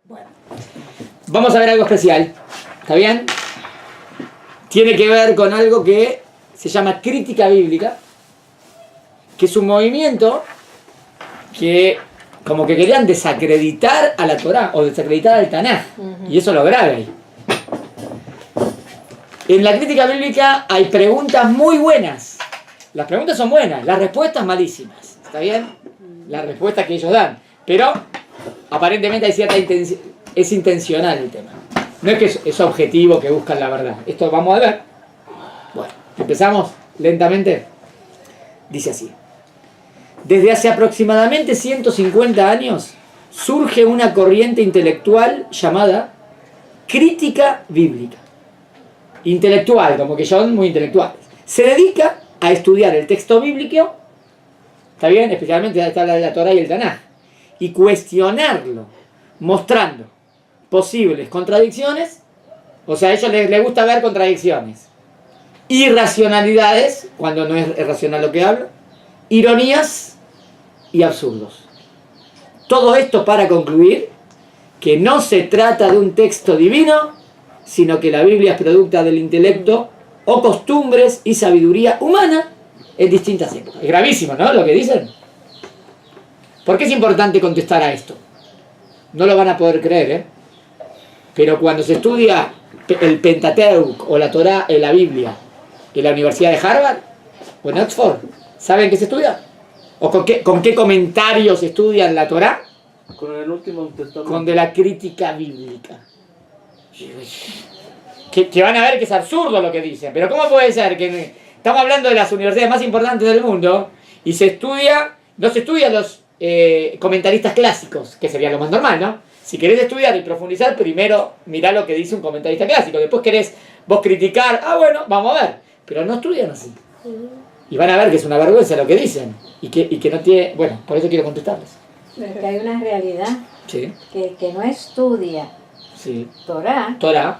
Bueno, vamos a ver algo especial, ¿está bien? Tiene que ver con algo que se llama crítica bíblica, que es un movimiento que como que querían desacreditar a la Torá o desacreditar al Tanaj, y eso lo grave ahí. En la crítica bíblica hay preguntas muy buenas. Las preguntas son buenas, las respuestas malísimas. ¿Está bien? Las respuestas que ellos dan. Pero aparentemente hay cierta intención, es intencional el tema. No es que es objetivo, que buscan la verdad. Esto vamos a ver. Bueno, empezamos lentamente. Dice así. Desde hace aproximadamente 150 años surge una corriente intelectual llamada crítica bíblica. Intelectual, como que son muy intelectuales. Se dedica a estudiar el texto bíblico, ¿está bien? Especialmente está la Torá y el Tanaj, y cuestionarlo, mostrando posibles contradicciones, o sea, a ellos les gusta ver contradicciones, irracionalidades, cuando no es racional lo que hablo, ironías y absurdos. Todo esto para concluir que no se trata de un texto divino, sino que la Biblia es producto del intelecto o costumbres y sabiduría humana en distintas épocas. Es gravísimo, ¿no? Lo que dicen. ¿Por qué es importante contestar a esto? No lo van a poder creer, ¿eh? Pero cuando se estudia el Pentateuco o la Torá en la Biblia en la Universidad de Harvard o en Oxford, ¿saben qué se estudia? ¿O con qué comentarios estudian la Torá? Con el Último Testamento. Con de la crítica bíblica. Que van a ver que es absurdo lo que dicen. Pero ¿cómo puede ser que estamos hablando de las universidades más importantes del mundo y no se estudian los comentaristas clásicos, que sería lo más normal, ¿no? Si querés estudiar y profundizar, primero mirá lo que dice un comentarista clásico. Después querés vos criticar, bueno, vamos a ver. Pero no estudian así. Y van a ver que es una vergüenza lo que dicen. Y que no tiene... Bueno, por eso quiero contestarles. Pero que hay una realidad. Sí. Que no estudia Sí. Torá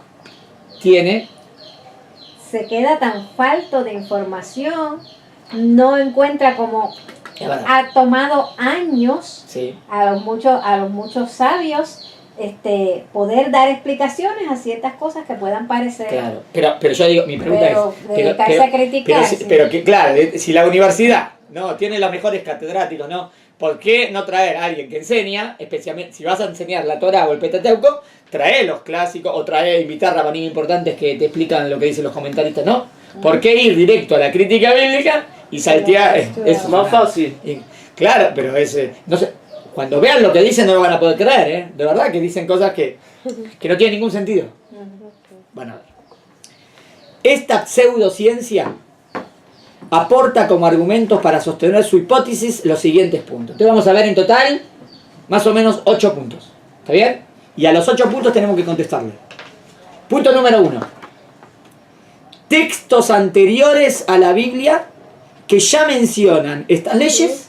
tiene... se queda tan falto de información, no encuentra como... Ha tomado años sí. a los muchos sabios poder dar explicaciones a ciertas cosas que puedan parecer. Claro, pero yo digo, mi pregunta es... dedicarse a criticar. Pero que claro, si la universidad no tiene los mejores catedráticos, ¿no? ¿Por qué no traer a alguien que enseña, especialmente si vas a enseñar la Torá o el Pentateuco, trae los clásicos o invitar rabaníes importantes que te explican lo que dicen los comentaristas, ¿no? ¿Por qué ir directo a la crítica bíblica y saltear? Es más fácil. Claro, pero no sé, cuando vean lo que dicen no lo van a poder creer, ¿eh? De verdad que dicen cosas que no tienen ningún sentido. Bueno, a ver. Esta pseudociencia aporta como argumentos para sostener su hipótesis los siguientes puntos. Entonces vamos a ver en total más o menos 8 puntos. ¿Está bien? Y a los 8 puntos tenemos que contestarle. Punto número 1. Textos anteriores a la Biblia que ya mencionan estas leyes,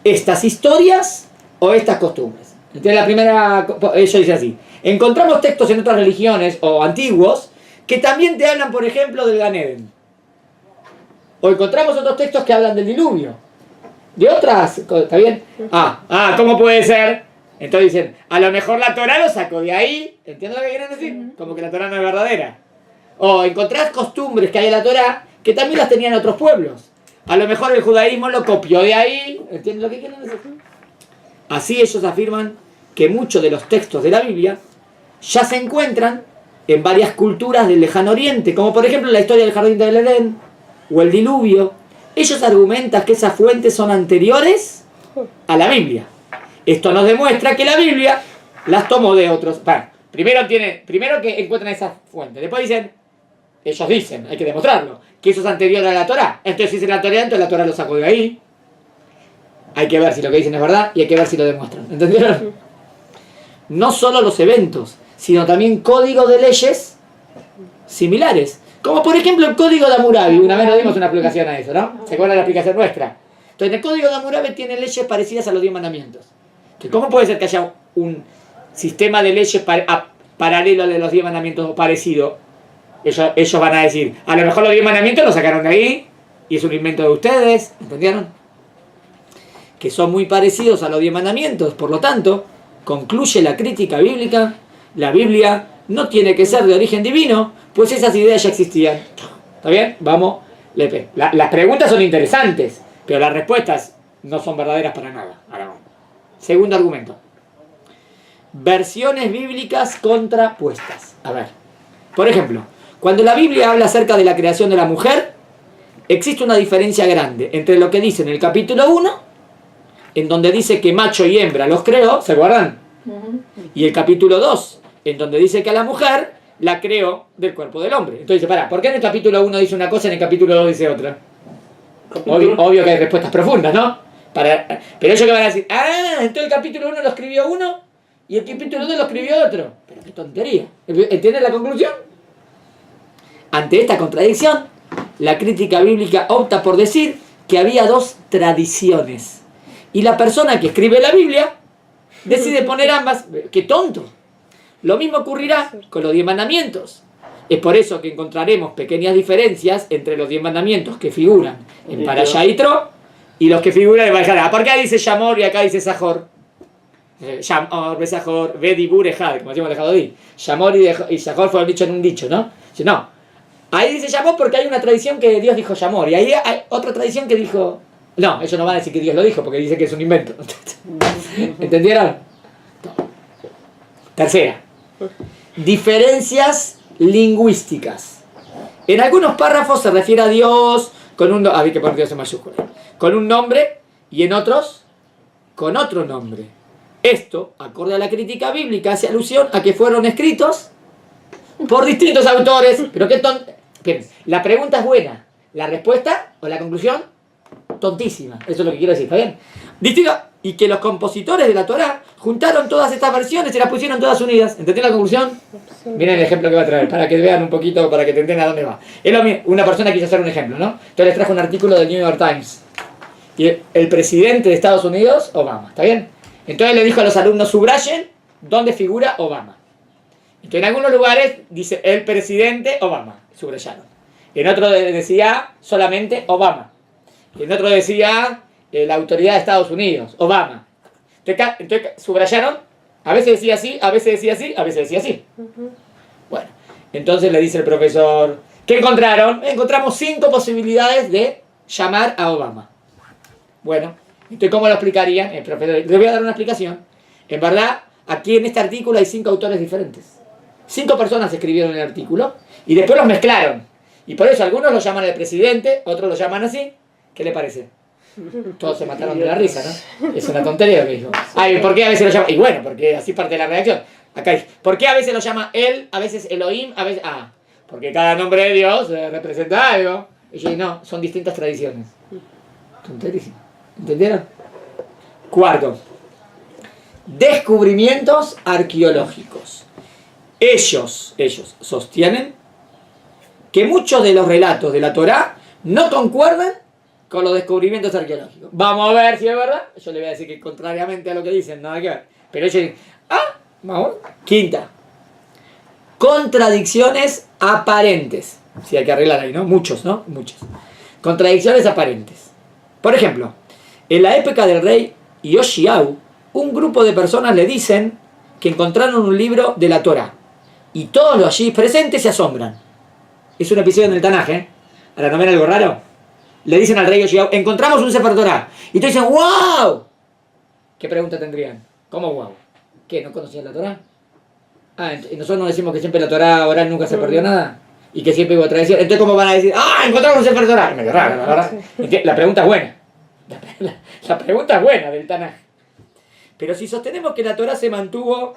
estas historias o estas costumbres. Entonces la primera, ellos dicen así. Encontramos textos en otras religiones o antiguos que también te hablan, por ejemplo, del Gan Eden. O encontramos otros textos que hablan del diluvio. De otras, ¿está bien? ¿Cómo puede ser? Entonces dicen, a lo mejor la Torá lo sacó de ahí. ¿Entiendes lo que quieren decir? Como que la Torá no es verdadera. O encontrás costumbres que hay en la Torá que también las tenían otros pueblos. A lo mejor el judaísmo lo copió de ahí. ¿Entiendes lo que quieren decir? Así ellos afirman que muchos de los textos de la Biblia ya se encuentran en varias culturas del lejano oriente, como por ejemplo la historia del jardín del Edén o el diluvio. Ellos argumentan que esas fuentes son anteriores a la Biblia. Esto nos demuestra que la Biblia las tomó de otros. Primero que encuentran esas fuentes. Después ellos dicen, hay que demostrarlo, que eso es anterior a la Torá. Entonces si es la Torá, entonces la Torá lo sacó de ahí. Hay que ver si lo que dicen es verdad y hay que ver si lo demuestran. ¿Entendieron? No solo los eventos, sino también códigos de leyes similares. Como por ejemplo el código de Hammurabi. Una vez nos dimos una explicación a eso, ¿no? ¿Se acuerdan de la explicación nuestra? Entonces el código de Hammurabi tiene leyes parecidas a los 10 mandamientos. Entonces, ¿cómo puede ser que haya un sistema de leyes paralelo a los 10 mandamientos o parecido? Ellos van a decir, a lo mejor los 10 mandamientos los sacaron de ahí y es un invento de ustedes, ¿entendieron? Que son muy parecidos a los 10 mandamientos, por lo tanto, concluye la crítica bíblica, la Biblia no tiene que ser de origen divino, pues esas ideas ya existían. ¿Está bien? Vamos. Las preguntas son interesantes, pero las respuestas no son verdaderas para nada. Ahora vamos. Segundo argumento. Versiones bíblicas contrapuestas. A ver. Por ejemplo, cuando la Biblia habla acerca de la creación de la mujer, existe una diferencia grande entre lo que dice en el capítulo 1, en donde dice que macho y hembra los creó, ¿se acuerdan? Y el capítulo 2, en donde dice que a la mujer la creó del cuerpo del hombre. Entonces dice, ¿por qué en el capítulo 1 dice una cosa y en el capítulo 2 dice otra? Obvio que hay respuestas profundas, ¿no? Pero ellos que van a decir, entonces el capítulo 1 lo escribió uno y el capítulo 2 lo escribió otro. Pero qué tontería. ¿Entienden la conclusión? Ante esta contradicción, la crítica bíblica opta por decir que había dos tradiciones. Y la persona que escribe la Biblia decide poner ambas. ¡Qué tonto! Lo mismo ocurrirá con los 10 mandamientos. Es por eso que encontraremos pequeñas diferencias entre los 10 mandamientos que figuran en Parashá Yitro y los que figuran en Vayikra. ¿Por qué ahí dice Shamor y acá dice Sajor? Shamor, Besajor, Bedibur, Ejad, como decimos dejado ahí. Shamor y Sajor fueron dichos en un dicho, ¿no? No. Ahí dice Shamor porque hay una tradición que Dios dijo Shamor. Y ahí hay otra tradición que dijo... No, ellos no van a decir que Dios lo dijo porque dice que es un invento. ¿Entendieron? Tercera. Diferencias lingüísticas. En algunos párrafos se refiere a Dios con un... Había que poner Dios en mayúscula. Con un nombre y en otros con otro nombre. Esto, acorde a la crítica bíblica, hace alusión a que fueron escritos por distintos autores. Pero qué tonto. La pregunta es buena. La respuesta o la conclusión, tontísima. Eso es lo que quiero decir, ¿está bien? Distinto. Y que los compositores de la Torá juntaron todas estas versiones y las pusieron todas unidas. ¿Entendés la conclusión? Miren el ejemplo que va a traer, para que vean un poquito, para que te entiendan a dónde va. Es lo mismo. Una persona quiso hacer un ejemplo, ¿no? Entonces les trajo un artículo del New York Times. Y el presidente de Estados Unidos, Obama, ¿está bien? Entonces le dijo a los alumnos, subrayen dónde figura Obama. Entonces en algunos lugares dice el presidente Obama, subrayaron. En otro decía solamente Obama. En otro decía la autoridad de Estados Unidos, Obama. Entonces subrayaron, a veces decía así, a veces decía así, a veces decía así. Bueno, entonces le dice el profesor, ¿qué encontraron? Encontramos 5 posibilidades de llamar a Obama. Bueno, entonces ¿cómo lo explicarían? El profesor, les voy a dar una explicación. En verdad, aquí en este artículo hay 5 autores diferentes. 5 personas escribieron el artículo y después los mezclaron. Y por eso algunos lo llaman el presidente, otros lo llaman así. ¿Qué le parece? Todos se mataron de la risa, ¿no? Es una tontería lo que dijo. Ay, ¿por qué a veces lo llama? Y bueno, porque así parte de la reacción. Acá dice, ¿por qué a veces lo llama él, a veces Elohim, a veces... porque cada nombre de Dios representa algo. Y yo digo, no, son distintas tradiciones. Tonterísimo. ¿Entendieron? Cuarto. Descubrimientos arqueológicos. Ellos sostienen que muchos de los relatos de la Torá no concuerdan con los descubrimientos arqueológicos. Vamos a ver si es verdad. Yo le voy a decir que contrariamente a lo que dicen, nada que ver. Pero ellos dicen, vamos. Quinta. Contradicciones aparentes. Si hay que arreglar ahí, ¿no? Muchos, ¿no? Muchos. Contradicciones aparentes. Por ejemplo, en la época del rey Yoshiau, un grupo de personas le dicen que encontraron un libro de la Torá. Y todos los allí presentes se asombran. Es un episodio en el Tanaj, ¿eh? Ahora, ¿no ven algo raro? Le dicen al rey Yoshiau, encontramos un Sefer Torá. Y todos dicen, ¡wow! ¿Qué pregunta tendrían? ¿Cómo wow? ¿Qué? ¿No conocían la Torá? Y nosotros no decimos que siempre la Torá oral nunca se perdió nada. Y que siempre hubo tradición. Entonces, ¿cómo van a decir, encontramos un Sefer Torá? Me raro, la verdad. La pregunta es buena. La pregunta es buena del Tanaj. Pero si sostenemos que la Torá se mantuvo...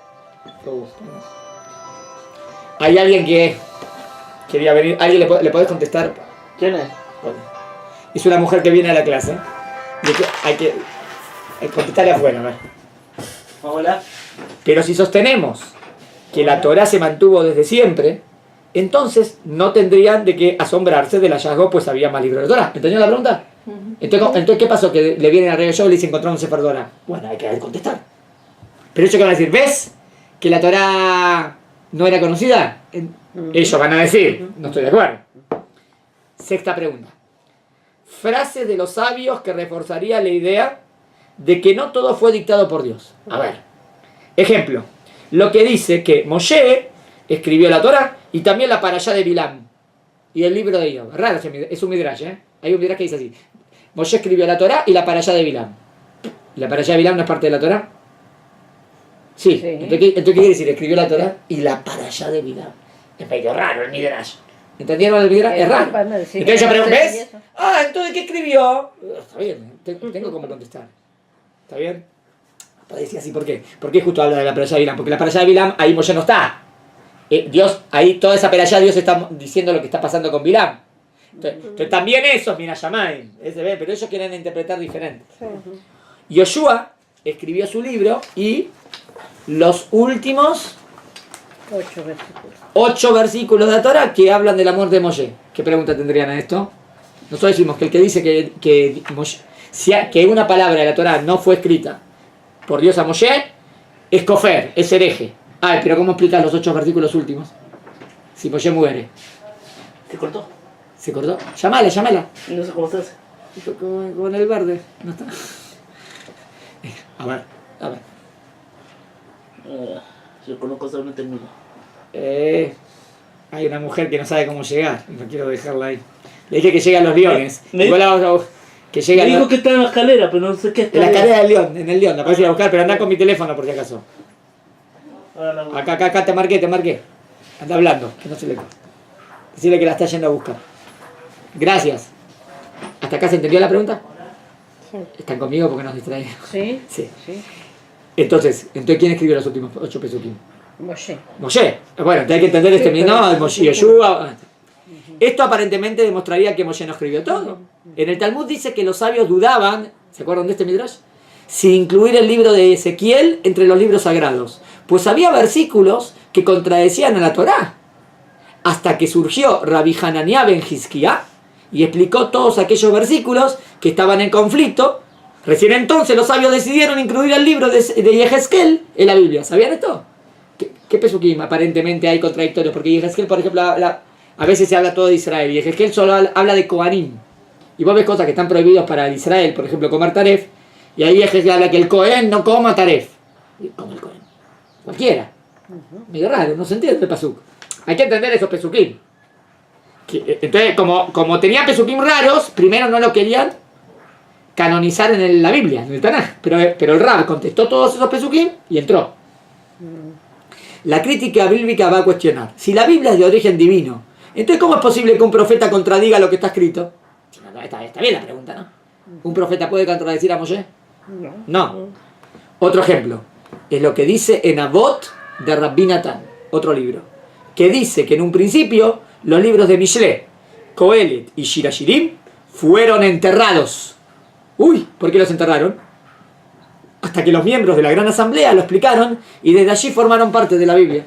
Hay alguien que quería venir. ¿Alguien le podés contestar? ¿Quién es? Es una mujer que viene a la clase. Hay que contestarle afuera, a ver. Hola. Pero si sostenemos que la Torá se mantuvo desde siempre, entonces no tendrían de qué asombrarse del hallazgo, pues había más libros de Torá. ¿Entendió la pregunta? Entonces, ¿qué pasó? Que le vienen al rey Yoshiau y le dicen encontramos un Sefer Torá. Bueno, hay que contestar. Pero ellos que van a decir, ¿ves? Que la Torá no era conocida. Ellos van a decir, no estoy de acuerdo. Sexta pregunta. Frase de los sabios que reforzaría la idea de que no todo fue dictado por Dios. A ver, Ejemplo, lo que dice que Moshe escribió la Torah y también la Parashá de Bilam y el libro de Job. Raro, es un midrash, ¿eh? Hay un midrash que dice así. Moshe escribió la Torah y la Parashá de Bilam. ¿Y la Parashá de Bilam no es parte de la Torah? Sí. Sí. Entonces, ¿qué quiere decir? Escribió la Torah y la Parashá de Bilam. Es medio raro el midrash. ¿Entendieron el midrash? Es raro. Entonces yo pregunto, ¿ves? Ah, entonces ¿qué escribió? Está bien, tengo cómo contestar. ¿Está bien? Puede decir así, ¿por qué? ¿Por qué justo habla de la Parashá de Bilam? Porque la Parashá de Bilam, ahí Moshe no está. Dios, ahí toda esa Parashá, Dios está diciendo lo que está pasando con Bilam. Entonces también eso es Minashamayim, pero ellos quieren interpretar diferente. Yoshua escribió su libro y los últimos 8 versículos de la Torah que hablan del amor de Moshe. ¿Qué pregunta tendrían a esto? Nosotros decimos que el que dice que una palabra de la Torah no fue escrita por Dios a Moshe es kofer, es hereje. Ay, pero ¿cómo explicas los 8 versículos últimos? Si Moshe muere. ¿Se cortó? ¿Se cortó? Llámala. No sé cómo se hace. Con el verde. No está. A ver. Yo conozco solamente el mismo. Hay una mujer que no sabe cómo llegar. No quiero dejarla ahí. Le dije que llegue a los leones. Que llegue Me dijo que está en la escalera, pero no sé qué está. En la escalera del león, en el león. La puedes ir a buscar, pero anda con mi teléfono por si acaso. Acá te marqué. Anda hablando, que no se le corte. Decirle que la está yendo a buscar. Gracias. ¿Hasta acá se entendió la pregunta? Sí. ¿Están conmigo porque nos distraen? Sí. Sí. Entonces, ¿quién escribió los últimos 8 pesukim? Moshe. Moshe. Bueno, hay que entender este mismo, Moshe, Yoshua. Esto aparentemente demostraría que Moshe no escribió todo. En el Talmud dice que los sabios dudaban, ¿se acuerdan de este midrash? Si incluir el libro de Ezequiel entre los libros sagrados. Pues había versículos que contradecían a la Torá. Hasta que surgió Rabbi Hananiah ben Hizkiah y explicó todos aquellos versículos que estaban en conflicto. Recién entonces los sabios decidieron incluir el libro de Yehezkel en la Biblia. ¿Sabían esto? ¿Qué pesukim aparentemente hay contradictorios? Porque Yehezkel, por ejemplo, a veces se habla todo de Israel. Yehezkel solo habla de Kohanim. Y vos ves cosas que están prohibidas para Israel, por ejemplo, comer taref. Y ahí Yehezkel habla que el Kohen no coma taref. ¿Cómo el Kohen? Cualquiera. Medio raro, no se entiende el pasuk. Hay que entender esos pesukim. Entonces, como tenía pesukim raros, primero no lo querían canonizar en la Biblia, en el Tanaj. Pero el Rab contestó todos esos pesukim y entró. La crítica bíblica va a cuestionar. Si la Biblia es de origen divino, entonces ¿cómo es posible que un profeta contradiga lo que está escrito? Está bien la pregunta, ¿no? ¿Un profeta puede contradecir a Moshe? No. Otro ejemplo. Es lo que dice en Avot de Rabbi Natán, otro libro, que dice que en un principio los libros de Mishle, Kohelet y Shirashirim fueron enterrados. Uy, ¿por qué los enterraron? Hasta que los miembros de la Gran Asamblea lo explicaron y desde allí formaron parte de la Biblia.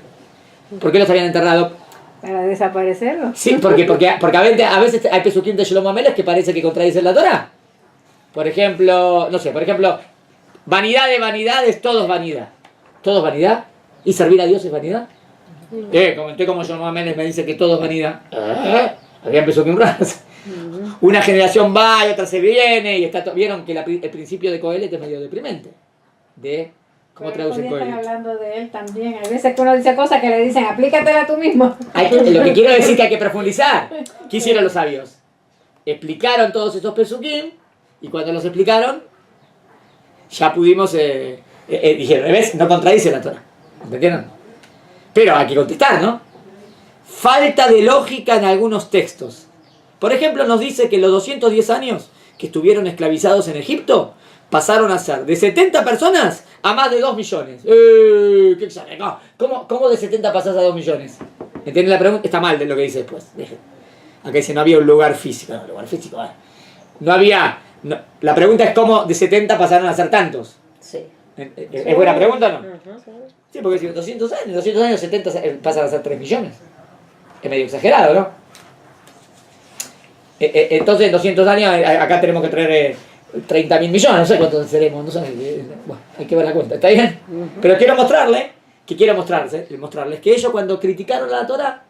¿Por qué los habían enterrado? ¿Para desaparecerlos? Sí, porque a veces hay pesukim de Shlomo Amelech que parece que contradicen la Torah. Por ejemplo, vanidad de vanidades, todo es vanidad. ¿Todo es vanidad? ¿Y servir a Dios es vanidad? Comenté como Shlomo Amelech me dice que todo es vanidad. Habían pesukim raros. Una generación va y otra se viene y vieron que el principio de Kohelet es medio deprimente. ¿Cómo traducen Kohelet? Están hablando de él también. Hay veces que uno dice cosas que le dicen, aplícatela tú mismo. Lo que quiero decir es que hay que profundizar. ¿Qué hicieron los sabios? Explicaron todos esos pesukim y cuando los explicaron ya pudimos dijeron, ¿ves? No contradice la Torah. ¿Entendieron? Pero hay que contestar, ¿no? Falta de lógica en algunos textos. Por ejemplo, nos dice que los 210 años que estuvieron esclavizados en Egipto pasaron a ser de 70 personas a más de 2 millones. ¡Qué exagerado! ¿Cómo de 70 pasás a 2 millones? ¿Entienden la pregunta? Está mal de lo que dice después. Acá dice, no había un lugar físico. No, lugar físico. No había... No. La pregunta es cómo de 70 pasaron a ser tantos. Sí. ¿Es buena pregunta o no? Sí, porque si 200 años 70 pasan a ser 3 millones. Es medio exagerado, ¿no? Entonces en 200 años acá tenemos que traer 30.000 millones, no sé cuántos seremos, no sé, bueno, hay que ver la cuenta, ¿está bien? Pero quiero mostrarles que ellos cuando criticaron la Torah,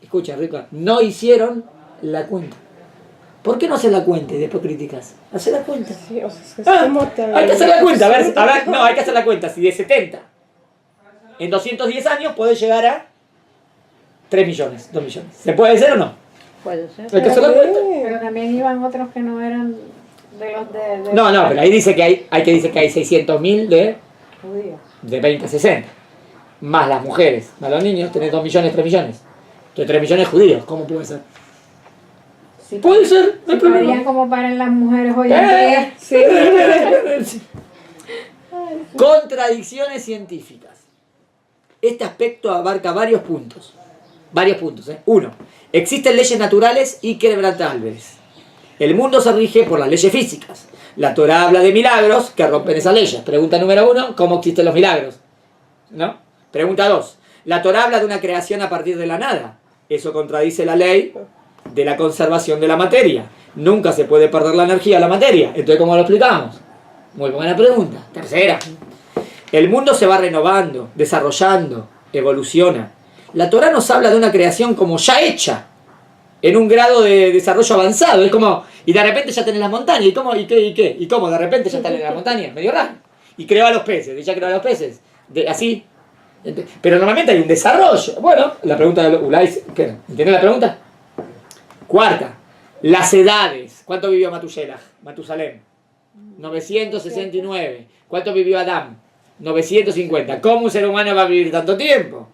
escuchen Rico, no hicieron la cuenta. ¿Por qué no hacer la cuenta y después criticas? Hacer la cuenta. Sí, o sea, es que es como Hay que hacer la cuenta, a ver, no, hay que hacer la cuenta. Si de 70 en 210 años puede llegar a 3 millones, 2 millones. ¿Se puede hacer o no? Puede ser. Hay que hacer la cuenta. Pero también iban otros que no eran de los de No, pero ahí dice que hay 600.000 judíos. de 20 a 60. Más las mujeres, más los niños, tenés 2 millones, 3 millones. Entonces 3 millones judíos, ¿cómo puede ser? Sí, Puede ser, no hay si problema. parían como paran las mujeres hoy en día. Sí. Contradicciones científicas. Este aspecto abarca varios puntos. Uno, existen leyes naturales y quebrantables. El mundo se rige por las leyes físicas. La Torá habla de milagros que rompen esas leyes. Pregunta número 1, ¿cómo existen los milagros? ¿No? Pregunta 2, la Torá habla de una creación a partir de la nada. Eso contradice la ley de la conservación de la materia. Nunca se puede perder la energía a la materia. Entonces, ¿cómo lo explicamos? Muy buena pregunta. Tercera, el mundo se va renovando, desarrollando, evoluciona. La Torá nos habla de una creación como ya hecha, en un grado de desarrollo avanzado. Es como, y de repente ya tenés las montañas. ¿Y cómo? ¿Y qué? ¿Y qué? ¿Y cómo? De repente ya están en la montaña. Medio raro. Y creó a los peces. Y ya creó a los peces. Así. Pero normalmente hay un desarrollo. Bueno, la pregunta de Ulay, ¿qué? ¿Entiendes la pregunta? Cuarta, las edades. ¿Cuánto vivió Matusalem? 969. ¿Cuánto vivió Adán? 950. ¿Cómo un ser humano va a vivir tanto tiempo?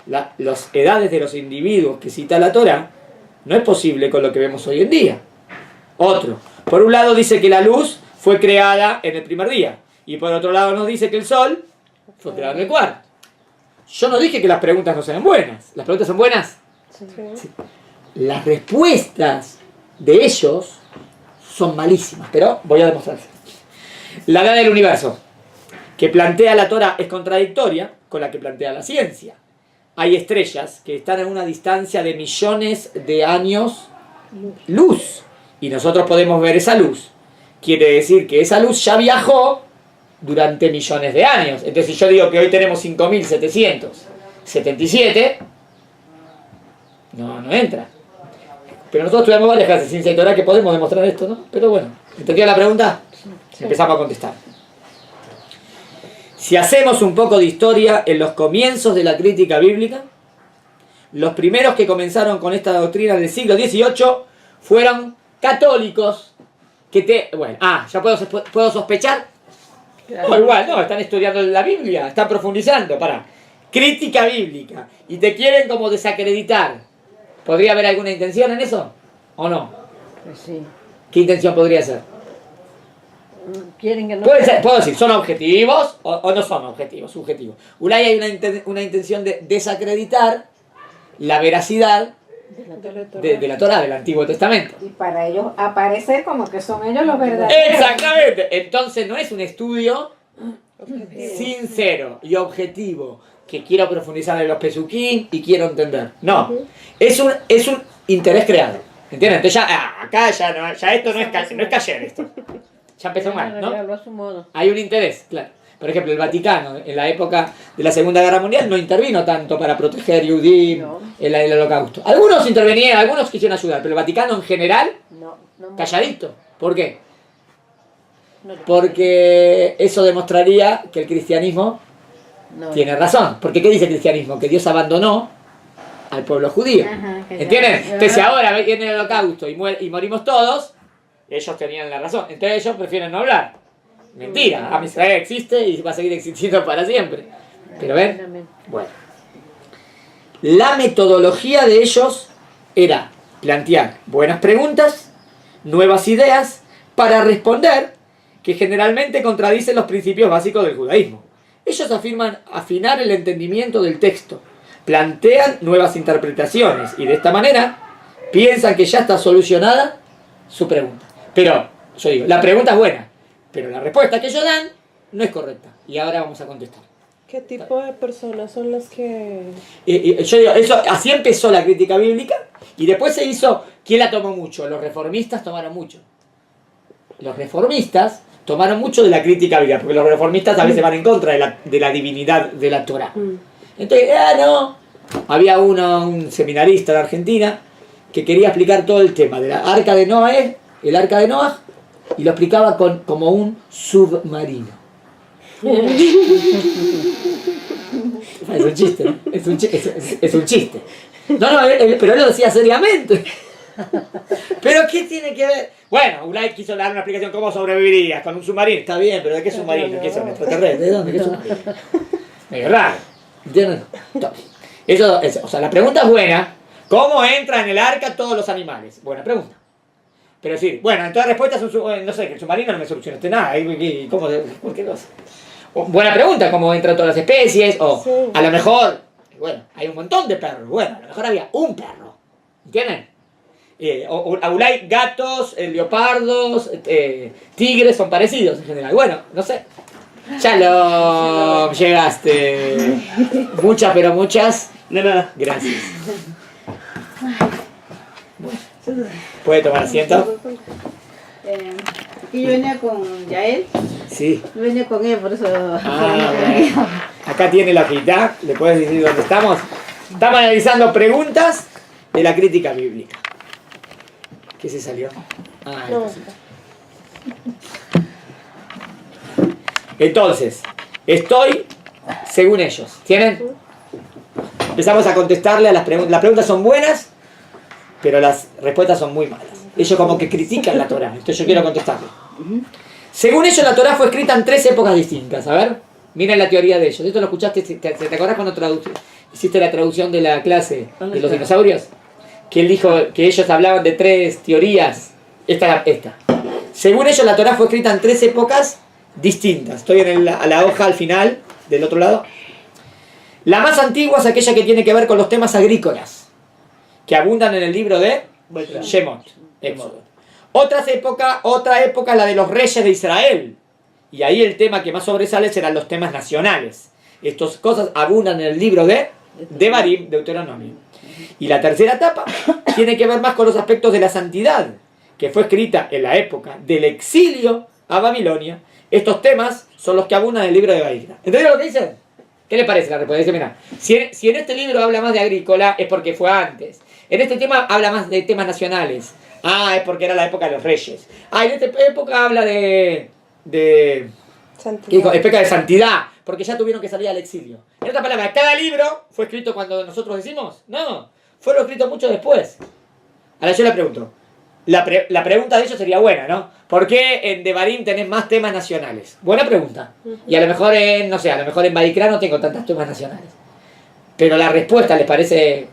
Las edades de los individuos que cita la Torá no es posible con lo que vemos hoy en día. Otro, por un lado dice que la luz fue creada en el primer día, y por otro lado nos dice que el sol fue creado en el cuarto. Yo no dije que las preguntas no sean buenas. ¿Las preguntas son buenas? Sí. Las respuestas de ellos son malísimas, pero voy a demostrarse. La edad del universo que plantea la Torá es contradictoria con la que plantea la ciencia. Hay estrellas que están a una distancia de millones de años luz, y nosotros podemos ver esa luz. Quiere decir que esa luz ya viajó durante millones de años. Entonces, si yo digo que hoy tenemos 5.777, no entra. Pero nosotros estudiamos varias clases de ciencia y Torá que podemos demostrar esto, ¿no? Pero bueno, ¿entendió la pregunta? Sí. Empezamos a contestar. Si hacemos un poco de historia en los comienzos de la crítica bíblica, los primeros que comenzaron con esta doctrina del siglo XVIII fueron católicos ¿ya puedo sospechar? Claro. O igual, no, están estudiando la Biblia, están profundizando, crítica bíblica, y te quieren como desacreditar. ¿Podría haber alguna intención en eso? ¿O no? Pues sí. ¿Qué intención podría ser? Quieren que no. Puedo decir, ¿son objetivos o no son objetivos? Subjetivos. Hay una intención de desacreditar la veracidad de la Torá, del Antiguo Testamento. Y para ellos aparecer como que son ellos los verdaderos. Exactamente. Entonces no es un estudio sincero y objetivo que quiero profundizar en los pesuquín y quiero entender. No. Es un interés creado. ¿Entiendes? Entonces ya esto no es cayer esto. Ya empezó mal, ¿no? A su modo. Hay un interés, claro. Por ejemplo, el Vaticano, en la época de la Segunda Guerra Mundial, no intervino tanto para proteger Yudim, el holocausto. Algunos intervenían, algunos quisieron ayudar, pero el Vaticano en general, calladito. ¿Por qué? Porque eso demostraría que el cristianismo tiene razón. Porque ¿qué dice el cristianismo? Que Dios abandonó al pueblo judío. Ajá, ¿Entienden? Entonces si ahora viene el holocausto y morimos todos, ellos tenían la razón. Entonces ellos prefieren no hablar. Mentira, Israel existe y va a seguir existiendo para siempre. Pero ven, bueno. La metodología de ellos era plantear buenas preguntas, nuevas ideas, para responder, que generalmente contradicen los principios básicos del judaísmo. Ellos afirman afinar el entendimiento del texto, plantean nuevas interpretaciones y de esta manera piensan que ya está solucionada su pregunta. Pero, yo digo, la pregunta es buena, pero la respuesta que ellos dan no es correcta. Y ahora vamos a contestar. ¿Qué tipo de personas son las que...? Yo digo, así empezó la crítica bíblica y después se hizo... ¿Quién la tomó mucho? Los reformistas tomaron mucho. Los reformistas tomaron mucho de la crítica bíblica, porque los reformistas a veces van en contra de la divinidad de la Torá. Entonces, no. Había un seminarista en Argentina que quería explicar todo el tema de la arca de Noé, el arca de Noah, y lo explicaba como un submarino. Es un chiste, ¿no? Es un chiste. No, pero él lo decía seriamente. ¿Pero qué tiene que ver? Bueno, Ulay quiso dar una explicación cómo sobrevivirías con un submarino. Está bien, pero ¿de qué submarino? ¿Qué son extraterrestres? ¿De dónde? ¿Qué submarino? Medio raro. ¿Entienden? Eso, o sea, la pregunta es buena. ¿Cómo entran en el arca todos los animales? Buena pregunta. Pero decir, bueno, en todas respuestas, no sé, que el submarino no me solucionaste nada. ¿Cómo? ¿Por qué cosa? Buena pregunta, ¿cómo entran todas las especies? O Sí. a lo mejor, bueno, hay un montón de perros. Bueno, a lo mejor había un perro. ¿Entienden? Aulay, gatos, leopardos, tigres son parecidos en general. Bueno, no sé. Shalom, llegaste. Muchas, pero muchas. De nada. Gracias. ¿Puede tomar asiento? Y yo venía con Yael, Sí. yo venía con él, por eso. Ah, bueno. Acá tiene la hojita. ¿Le puedes decir dónde estamos? Estamos analizando preguntas de la crítica bíblica. ¿Qué se salió? Ah, No, entonces, estoy según ellos. ¿Tienen? Empezamos a contestarle a las preguntas. Las preguntas son buenas, pero las respuestas son muy malas. Ellos como que critican la Torá. Entonces yo quiero contestarle. Según ellos, la Torá fue escrita en 3 épocas distintas. A ver, miren la teoría de ellos. ¿Esto lo escuchaste? ¿Te acordás cuando hiciste la traducción de la clase de los dinosaurios? Que él dijo que ellos hablaban de 3 teorías. Esta. Según ellos, la Torá fue escrita en 3 épocas distintas. Estoy a la hoja al final, del otro lado. La más antigua es aquella que tiene que ver con los temas agrícolas, que abundan en el libro de Shemot, Éxodo. Otra época es la de los reyes de Israel. Y ahí el tema que más sobresale serán los temas nacionales. Estas cosas abundan en el libro de Devarim, Deuteronomio. Y la tercera etapa tiene que ver más con los aspectos de la santidad, que fue escrita en la época del exilio a Babilonia. Estos temas son los que abundan en el libro de Baikra. ¿Entendieron lo que dicen? ¿Qué le parece la respuesta? Dice, mira, si en este libro habla más de agrícola, es porque fue antes. En este tema habla más de temas nacionales. Ah, es porque era la época de los reyes. Ah, en esta época habla de ¿qué dijo? Época de santidad, porque ya tuvieron que salir al exilio. En otras palabras, cada libro fue escrito cuando nosotros decimos. No, fue escrito mucho después. Ahora yo le pregunto. La pregunta de ellos sería buena, ¿no? ¿Por qué en Devarim tenés más temas nacionales? Buena pregunta. Y a lo mejor en Baikra no tengo tantos temas nacionales. Pero la respuesta, ¿les parece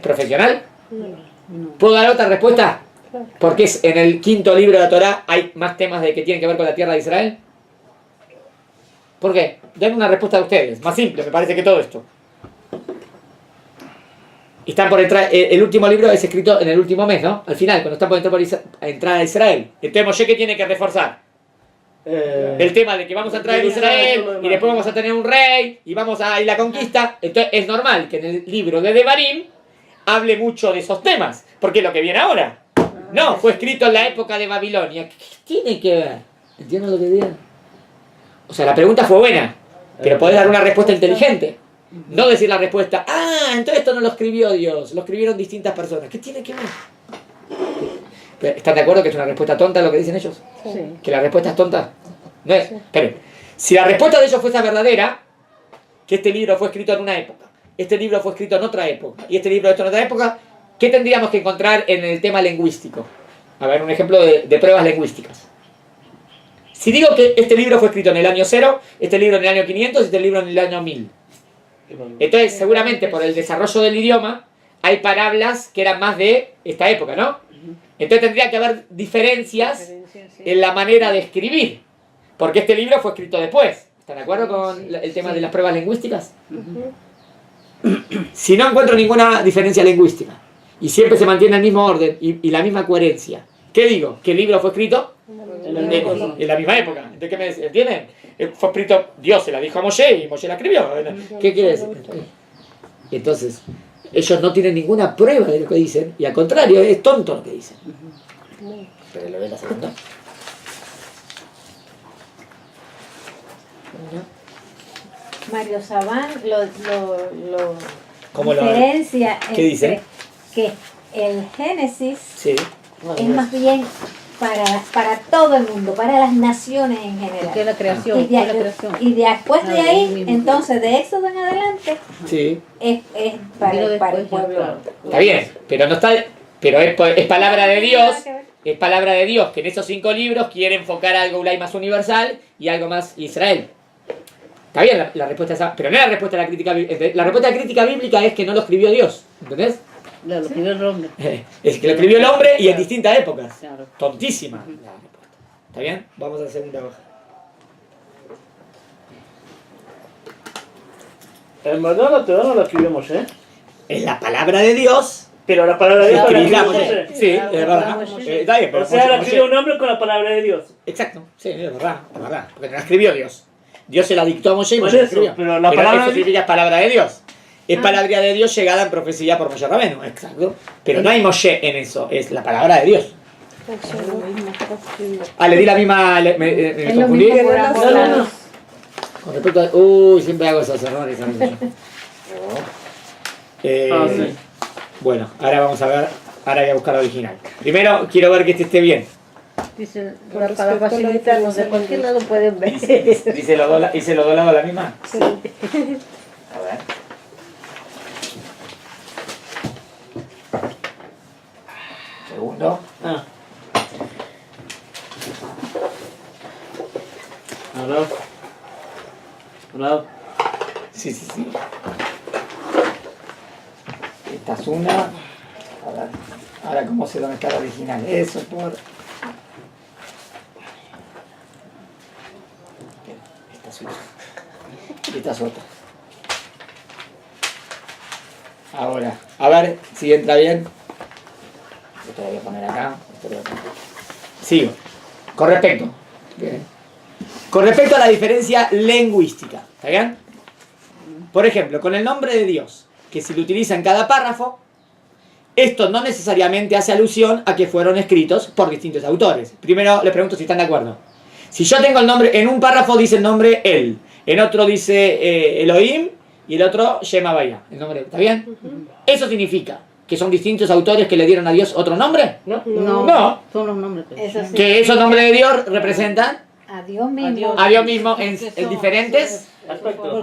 profesional? ¿Puedo dar otra respuesta? Porque en el 5.º libro de la Torá hay más temas que tienen que ver con la tierra de Israel. ¿Por qué? Den una respuesta de ustedes. Más simple, me parece que todo esto. Están por entrar, el último libro es escrito en el último mes, ¿no? Al final, cuando están por entrar a Israel. Entonces Moshe, ¿qué tiene que reforzar? El tema de que vamos a entrar en Israel y después vamos a tener un rey y vamos a ir a la conquista. Entonces es normal que en el libro de Devarim hable mucho de esos temas, porque es lo que viene ahora. No, fue escrito en la época de Babilonia. ¿Qué tiene que ver? ¿Entienden lo que digo? O sea, la pregunta fue buena, pero podés dar una respuesta inteligente. No decir la respuesta, entonces esto no lo escribió Dios, lo escribieron distintas personas. ¿Qué tiene que ver? ¿Están de acuerdo que es una respuesta tonta lo que dicen ellos? Sí. ¿Que la respuesta es tonta? No es. Esperen. Si la respuesta de ellos fuese verdadera, que este libro fue escrito en una época, este libro fue escrito en otra época, y este libro en otra época, ¿qué tendríamos que encontrar en el tema lingüístico? A ver, un ejemplo de pruebas lingüísticas. Si digo que este libro fue escrito en el año 0, este libro en el año 500 y este libro en el año 1000. Entonces, seguramente por el desarrollo del idioma, hay palabras que eran más de esta época, ¿no? Entonces tendría que haber diferencias en la manera de escribir, porque este libro fue escrito después. ¿Están de acuerdo con el tema de las pruebas lingüísticas? Si no encuentro ninguna diferencia lingüística y siempre se mantiene el mismo orden y la misma coherencia, ¿qué digo? Que el libro fue escrito en la misma época. Entonces, ¿qué me entienden? Fue escrito, Dios se la dijo a Moshe y Moshe la escribió. ¿Qué quiere decir? Entonces, ellos no tienen ninguna prueba de lo que dicen y al contrario, es tonto lo que dicen. Pero lo ven la segunda. Mario Sabán lo ¿Cómo lo- diferencia qué dice? que el Génesis Sí. es más bien para todo el mundo, para las naciones en Que es general. la creación, Y, que es la creación. después de Ah, ahí, mismo. entonces de Éxodo en adelante, Sí. es para, Vino para el después, pueblo. claro. Está bien, pero no está. Pero es palabra de Dios. Nada que ver. Es palabra de Dios que en esos 5 libros quiere enfocar algo Ulay más universal y algo más Israel. Está bien la respuesta esa, pero no es la respuesta a la crítica bíblica. La respuesta a la crítica bíblica es que no lo escribió Dios. ¿Entendés? Claro, lo escribió el hombre. Es que lo escribió el hombre y en distintas épocas. Claro. Tontísima la respuesta. ¿Está bien? Vamos a la segunda hoja. En verdad la Torah no la escribió Moshe, Es la palabra de Dios. pero la palabra de Dios la Escribida escribió por Moshe. él. Sí, es verdad. Está bien, pero O sea, la Moshe- escribió un hombre con la palabra de Dios. Exacto, sí, es verdad, es verdad. Porque no la escribió Dios. Dios se la dictó a Moshe y Por Moshe la eso, escribió. pero la palabra eso de- significa es palabra de Dios. Es palabra de Dios llegada en profecía por Moshe Rabenu, exacto. Pero no hay Moshe en eso, es la palabra de Dios. Ah, le di la misma. Me Es lo confundí. mismo por ambos No, no, lados. no. Con respecto a. Uy, siempre hago esos errores. ¿Sabes? Sí. Bueno, ahora vamos a ver. Ahora voy a buscar la original. Primero quiero ver que este esté bien. Dice, Con para respecto a la facilitarnos, de definición cualquier de- lado pueden ver. Dice los dos lados la misma. Sí. A ver. Segundo. Ah. Hola. Hola. Sí, sí, sí. Esta es una. A ver. Ahora, ¿cómo sé dónde está la original? Eso por. Esta es una. Esta es otra. Ahora, a ver si entra bien. Esto lo voy a poner acá. Esto lo voy a poner. Sigo. Con respecto. Bien. Con respecto a la diferencia lingüística. ¿Está bien? Por ejemplo, con el nombre de Dios, que se lo utiliza en cada párrafo, esto no necesariamente hace alusión a que fueron escritos por distintos autores. Primero les pregunto si están de acuerdo. Si yo tengo el nombre, en un párrafo dice el nombre él, en otro dice Elohim y el otro Shema Vaya. El nombre, ¿está bien? ¿Eso significa que son distintos autores que le dieron a Dios otro nombre? ¿No? No. Son los nombres. Eso sí. Que esos nombres de Dios representan A Dios mismo. a Dios mismo en diferentes. Aspecto.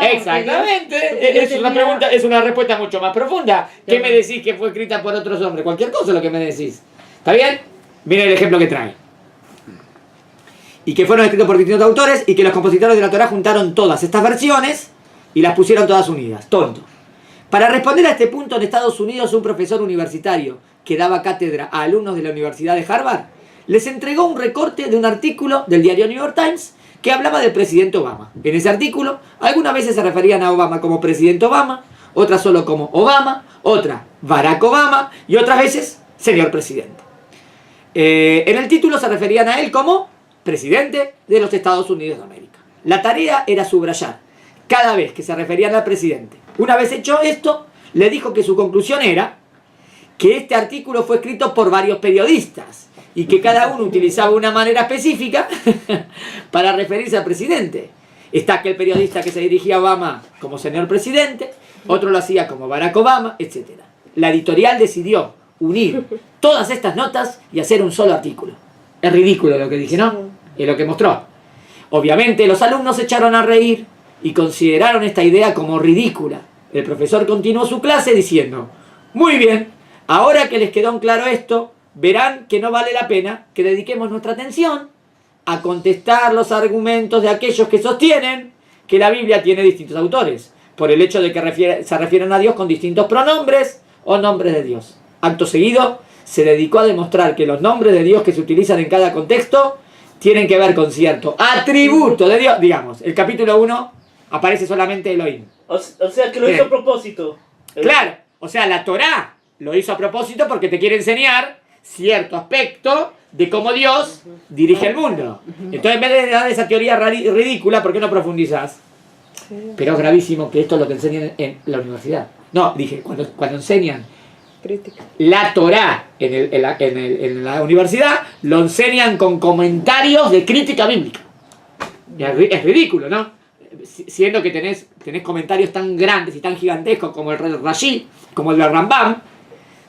Exactamente. Es una pregunta, es una respuesta mucho más profunda. ¿Qué me decís que fue escrita por otros hombres? Cualquier cosa es lo que me decís. ¿Está bien? Miren el ejemplo que trae. Y que fueron escritos por distintos autores y que los compositores de la Torá juntaron todas estas versiones y las pusieron todas unidas. Tonto. Para responder a este punto, en Estados Unidos, un profesor universitario que daba cátedra a alumnos de la Universidad de Harvard les entregó un recorte de un artículo del diario New York Times que hablaba del presidente Obama. En ese artículo, algunas veces se referían a Obama como presidente Obama, otras solo como Obama, otra Barack Obama y otras veces señor presidente. En el título se referían a él como presidente de los Estados Unidos de América. La tarea era subrayar cada vez que se referían al presidente. Una vez hecho esto, le dijo que su conclusión era que este artículo fue escrito por varios periodistas y que cada uno utilizaba una manera específica para referirse al presidente. Está aquel periodista que se dirigía a Obama como señor presidente, otro lo hacía como Barack Obama, etc. La editorial decidió unir todas estas notas y hacer un solo artículo. Es ridículo lo que dije, ¿no? Es lo que mostró. Obviamente los alumnos se echaron a reír y consideraron esta idea como ridícula. El profesor continuó su clase diciendo: muy bien, ahora que les quedó en claro esto, verán que no vale la pena que dediquemos nuestra atención a contestar los argumentos de aquellos que sostienen que la Biblia tiene distintos autores, por el hecho de que se refieren a Dios con distintos pronombres o nombres de Dios. Acto seguido, se dedicó a demostrar que los nombres de Dios que se utilizan en cada contexto tienen que ver con cierto atributo de Dios. Digamos, el capítulo 1 aparece solamente Elohim. O sea que lo hizo a propósito. Claro, o sea, la Torá lo hizo a propósito porque te quiere enseñar cierto aspecto de cómo Dios dirige el mundo. Entonces, en vez de dar esa teoría ridícula, ¿por qué no profundizas? Pero es gravísimo que esto es lo que enseñan en la universidad. No, dije, cuando enseñan Crítica. la Torá en la universidad, lo enseñan con comentarios de crítica bíblica. Es ridículo, ¿no? Siendo que tenés comentarios tan grandes y tan gigantescos como el Rashi, como el de Rambam,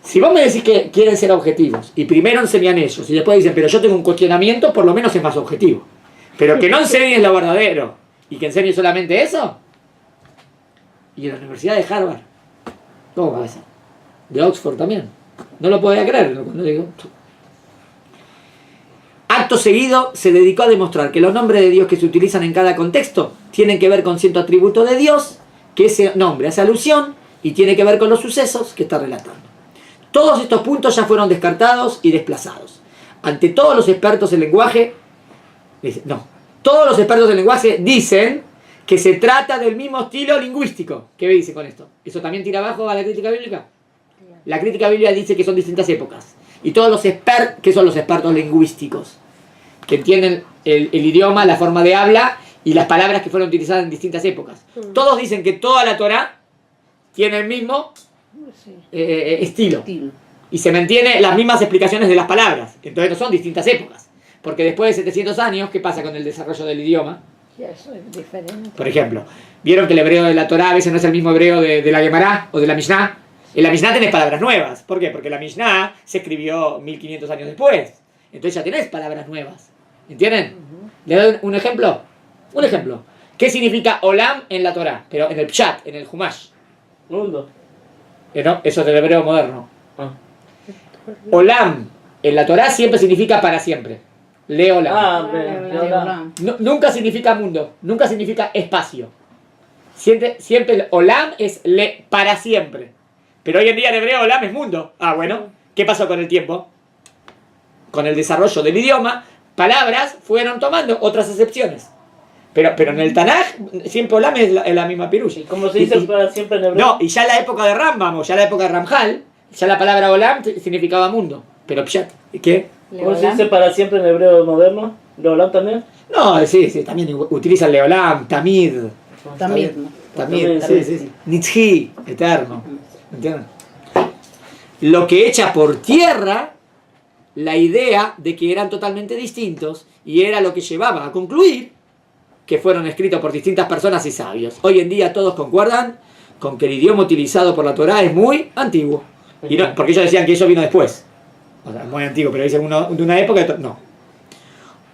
Si vos me decís que quieren ser objetivos y primero enseñan ellos y después dicen, pero yo tengo un cuestionamiento, por lo menos es más objetivo. Pero que no enseñes lo verdadero y que enseñes solamente eso. Y en la Universidad de Harvard, ¿cómo pasa? De Oxford también. No lo podía creer cuando digo. Acto seguido se dedicó a demostrar que los nombres de Dios que se utilizan en cada contexto tienen que ver con cierto atributo de Dios, que ese nombre hace alusión y tiene que ver con los sucesos que está relatando. Todos estos puntos ya fueron descartados y desplazados. Ante todos los expertos en lenguaje, todos los expertos en lenguaje dicen que se trata del mismo estilo lingüístico. ¿Qué me dice con esto? ¿Eso también tira abajo a la crítica bíblica? La crítica bíblica dice que son distintas épocas. Y todos los expertos, ¿qué son los expertos lingüísticos? Que entienden el idioma, la forma de habla y las palabras que fueron utilizadas en distintas épocas. Todos dicen que toda la Torá tiene el mismo estilo. Y se mantiene las mismas explicaciones de las palabras. Entonces no son distintas épocas. Porque después de 700 años, ¿qué pasa con el desarrollo del idioma? Ya, eso es diferente. Por ejemplo, ¿vieron que el hebreo de la Torá a veces no es el mismo hebreo de la Gemara o de la Mishnah? En la Mishnah tenés palabras nuevas. ¿Por qué? Porque la Mishnah se escribió 1500 años después. Entonces ya tenés palabras nuevas. ¿Entienden? ¿Le doy un ejemplo? Un ejemplo. ¿Qué significa Olam en la Torá? Pero en el Pshat, en el Humash. Mundo. No, eso es del hebreo moderno. Ah. Olam en la Torá siempre significa para siempre. Leolam. Olam. Nunca significa mundo, nunca significa espacio. Siempre el Olam es para siempre. Pero hoy en día en hebreo Olam es mundo. Ah, bueno, ¿qué pasó con el tiempo? Con el desarrollo del idioma, palabras fueron tomando otras excepciones. Pero en el Tanaj, siempre Olam es la misma pirulla. ¿Y cómo se dice para siempre en hebreo? No, y ya en la época de Rambam o ya en la época de Ramjal, ya la palabra Olam significaba mundo. Pero Pshat, ¿qué? ¿Cómo se dice para siempre en hebreo moderno? ¿Leolam también? No, sí, también utilizan Leolam, Tamid. También, ¿no? También, sí. Nitzhi, eterno. ¿Entienden? Lo que echa por tierra la idea de que eran totalmente distintos y era lo que llevaba a concluir que fueron escritos por distintas personas y sabios. Hoy en día todos concuerdan con que el idioma utilizado por la Torá es muy antiguo. Y no, porque ellos decían que eso vino después. O sea, muy antiguo, pero dicen uno de una época. No.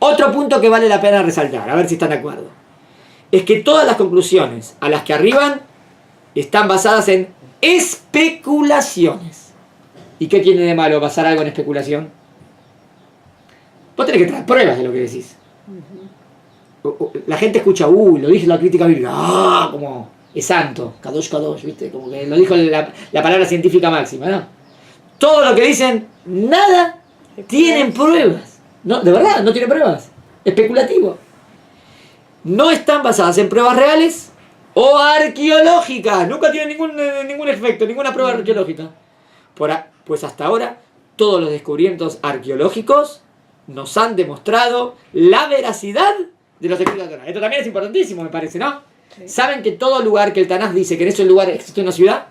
Otro punto que vale la pena resaltar, a ver si están de acuerdo, es que todas las conclusiones a las que arriban están basadas en especulaciones. ¿Y qué tiene de malo basar algo en especulación? Vos tenés que traer pruebas de lo que decís. La gente escucha, lo dice la crítica bíblica, como es santo, Kadosh Kadosh, ¿viste? Como que lo dijo la palabra científica máxima, ¿no? Todo lo que dicen, nada tienen pruebas. No, de verdad, no tienen pruebas. Especulativo. No están basadas en pruebas reales o arqueológicas. Nunca tienen ningún efecto, ninguna prueba arqueológica. Pues hasta ahora, todos los descubrimientos arqueológicos nos han demostrado la veracidad de los escritos de Torá. Esto también es importantísimo, me parece, ¿no? Sí. ¿Saben que todo lugar que el Tanaj dice que en ese lugar existe una ciudad?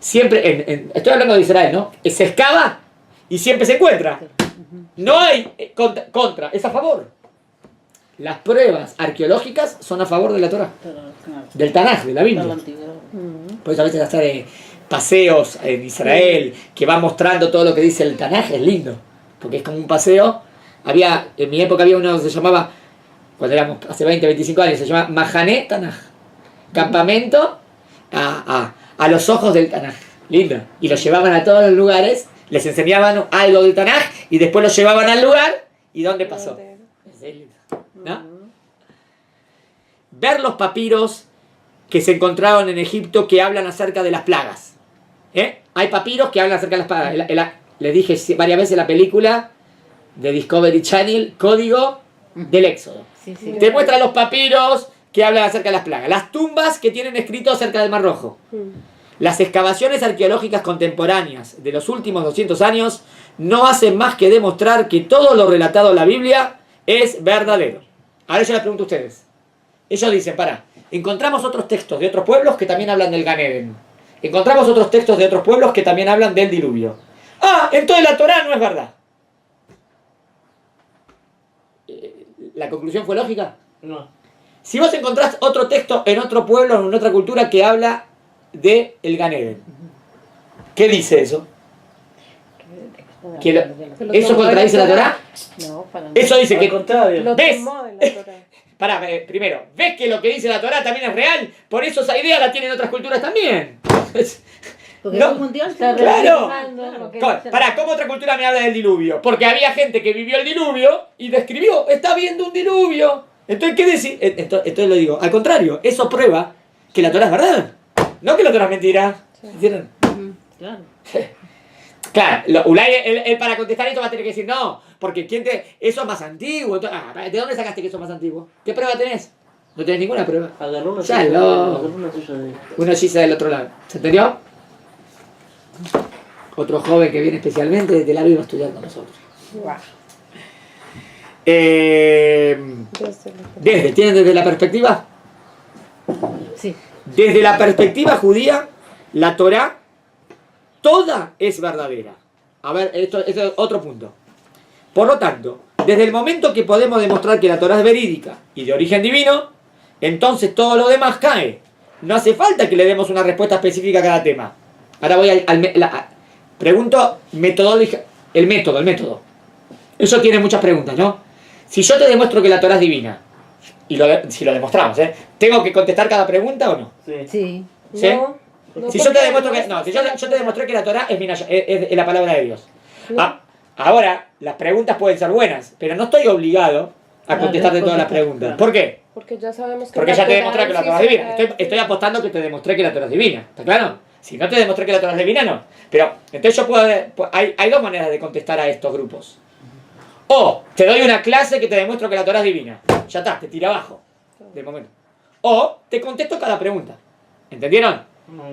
Siempre, estoy hablando de Israel, ¿no? Se excava y siempre se encuentra. No hay contra, es a favor. Las pruebas arqueológicas son a favor de la Torá. Del Tanaj, de la Biblia. Por eso a veces hacer paseos en Israel que van mostrando todo lo que dice el Tanaj es lindo. Porque es como un paseo. En mi época había uno que se llamaba, cuando éramos hace 20, 25 años, se llama Mahané Tanaj. Campamento a los ojos del Tanaj. Lindo. Y los llevaban a todos los lugares, les enseñaban algo del Tanaj y después los llevaban al lugar y ¿dónde pasó? ¿No? Ver los papiros que se encontraron en Egipto que hablan acerca de las plagas. Hay papiros que hablan acerca de las plagas. Les dije varias veces la película de Discovery Channel, Código del Éxodo. Sí. Te muestra los papiros que hablan acerca de las plagas. Las tumbas que tienen escrito acerca del Mar Rojo. Las excavaciones arqueológicas contemporáneas de los últimos 200 años no hacen más que demostrar que todo lo relatado en la Biblia es verdadero. Ahora yo les pregunto a ustedes. Ellos dicen, encontramos otros textos de otros pueblos que también hablan del Gan Eden. Encontramos otros textos de otros pueblos que también hablan del diluvio. Entonces la Torá no es verdad. ¿La conclusión fue lógica? No. Si vos encontrás otro texto en otro pueblo, en otra cultura que habla de el Gan Eden, ¿qué dice eso? Que lo- Que lo ¿Eso tomó de contradice la Torá? No, para nada. Eso dice Al que... contrario. Lo ¿Ves? tomó de la Torá. Pará, primero, ¿ves que lo que dice la Torá también es real? Por eso esa idea la tienen otras culturas también. Porque No. confundió el Está Claro. realizando lo que ¿Cómo? dice la- Pará, ¿cómo otra cultura me habla del diluvio? Porque había gente que vivió el diluvio y describió, está viendo un diluvio. Entonces, ¿qué decir? Entonces lo digo, al contrario, eso prueba que la Torá es verdad. No que la Torá es mentira. ¿Entienden? Claro. Claro, Ulay, él para contestar esto va a tener que decir, no, porque eso es más antiguo. ¿De dónde sacaste que eso es más antiguo? ¿Qué prueba tenés? No tenés ninguna prueba. Agarró una Ya silla, lo- agarró una silla de... Una silla del otro lado. ¿Se entendió? Otro joven que viene especialmente de Tel Aviv a estudiar con nosotros. ¿Tienen desde la perspectiva? Sí. Desde la perspectiva judía, la Torá toda es verdadera. A ver, esto es otro punto. Por lo tanto, desde el momento que podemos demostrar que la Torá es verídica y de origen divino, entonces todo lo demás cae. No hace falta que le demos una respuesta específica a cada tema. Ahora voy pregunto metodológica, el método. Eso tiene muchas preguntas, ¿no? Si yo te demuestro que la Torá es divina, y si lo demostramos, ¿tengo que contestar cada pregunta o no? Sí. Sí. ¿Sí? No, Si yo te porque demuestro que. no No, si está yo te demostré que la Torá es la palabra de Dios. No. Ahora, las preguntas pueden ser buenas, pero no estoy obligado a contestarte todas las preguntas. Claro. ¿Por qué? Porque ya sabemos que Porque la ya te Torá demostré que la sí Torá se es divina. trae- Estoy apostando que te demostré que la Torá es divina. ¿Está claro? Si no te demostré que la Torá es divina, no. Pero, entonces yo puedo. Hay dos maneras de contestar a estos grupos. O te doy una clase que te demuestro que la Torá es divina. Ya está, te tira abajo. De momento. O te contesto cada pregunta. ¿Entendieron?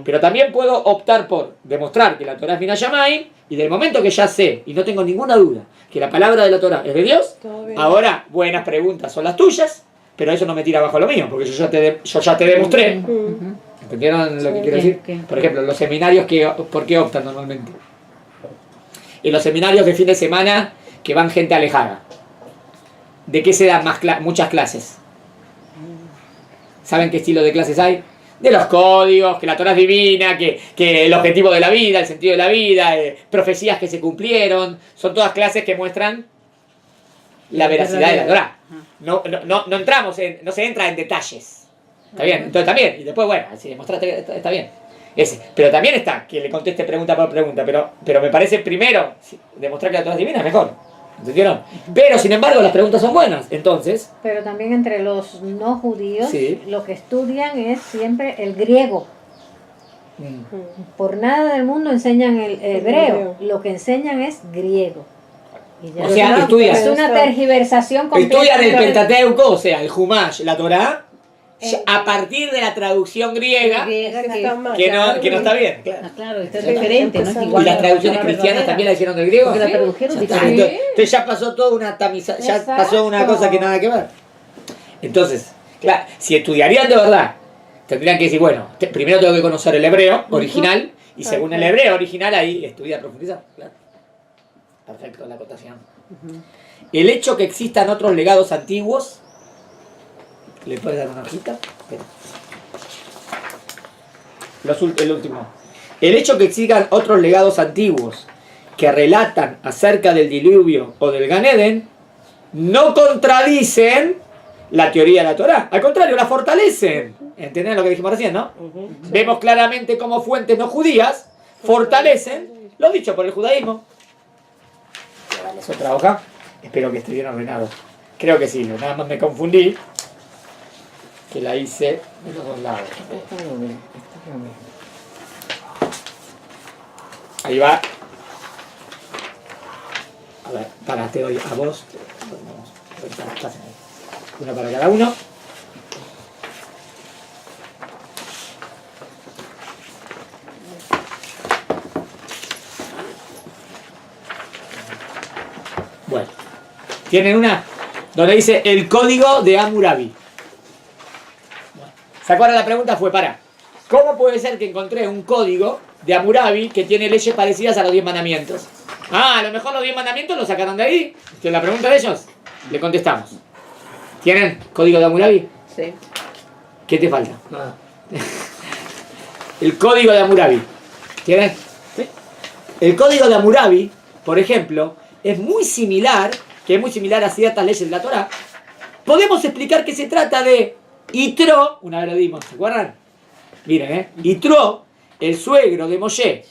Pero también puedo optar por demostrar que la Torá es Minashamay, y del momento que ya sé, y no tengo ninguna duda, que la palabra de la Torá es de Dios, Todo bien. ahora buenas preguntas son las tuyas, pero eso no me tira abajo lo mío, porque yo ya te demostré. Mm. ¿Entendieron lo que Sí. quiero decir? ¿Qué? Por ejemplo, los seminarios, ¿por qué optan normalmente? En los seminarios de fin de semana que van gente alejada. ¿De qué se dan muchas clases? ¿Saben qué estilo de clases hay? De los códigos, que la Torá es divina, que el objetivo de la vida, el sentido de la vida, profecías que se cumplieron. Son todas clases que muestran la veracidad de la Torá. No entramos no se entra en detalles. ¿Está bien? Entonces también. Y después, bueno, si demostraste que está bien. Pero también está que le conteste pregunta por pregunta. Pero me parece primero, demostrar que la Torá es divina es mejor. ¿Entendieron? Pero sin embargo las preguntas son buenas. Entonces, Pero también entre los no judíos, Sí. lo que estudian es siempre el griego. Por nada del mundo enseñan el hebreo. Lo que enseñan es griego. Y ya O sea, está. estudian- Es una tergiversación completa. estudian el Pentateuco, o sea, el Humash, la Torá, a partir de la traducción griega, Griega que- Está mal. que no está bien. Claro. Ah, claro, esto es Sí, diferente, no es empezando. igual. Y las a la traducciones Torá cristianas verdadera. también la hicieron del griego. Porque la ¿Sí? tradujeron Ya está. diferente. Entonces ya pasó toda una tamización, ya Exacto. pasó una cosa que nada que ver. Entonces, claro, si estudiarían de verdad, tendrían que decir, bueno, primero tengo que conocer el hebreo original, y según el hebreo original ahí estudiar, profundizar. Claro. Perfecto, la acotación. El hecho que existan otros legados antiguos, ¿le puedes dar una hojita? Espera. El último. El hecho que existan otros legados antiguos que relatan acerca del diluvio o del Gan Eden no contradicen la teoría de la Torá. Al contrario, la fortalecen. ¿Entendés lo que dijimos recién, no? Vemos claramente cómo fuentes no judías fortalecen lo dicho por el judaísmo. Voy a darles otra hoja. Espero que esté bien ordenado. Creo que sí, nada más me confundí. Que la hice de los dos lados. Ahí va. A ver, para, te doy a vos. Pasen ahí. Una para cada uno. Bueno, tienen una donde dice el código de Hammurabi. Bueno, ¿se acuerdan? La pregunta fue, ¿cómo puede ser que encontré un código de Hammurabi que tiene leyes parecidas a los 10 mandamientos? Ah, a lo mejor los 10 mandamientos los sacaron de ahí. Esta es la pregunta de ellos. Le contestamos. ¿Tienen código de Hammurabi? Sí. ¿Qué te falta? Nada. El código de Hammurabi. ¿Tienes? Sí. El código de Hammurabi, por ejemplo, es muy similar a ciertas leyes de la Torá. Podemos explicar que se trata de Yitro, una vez lo dimos, ¿se acuerdan? Miren, Yitro, el suegro de Moshe,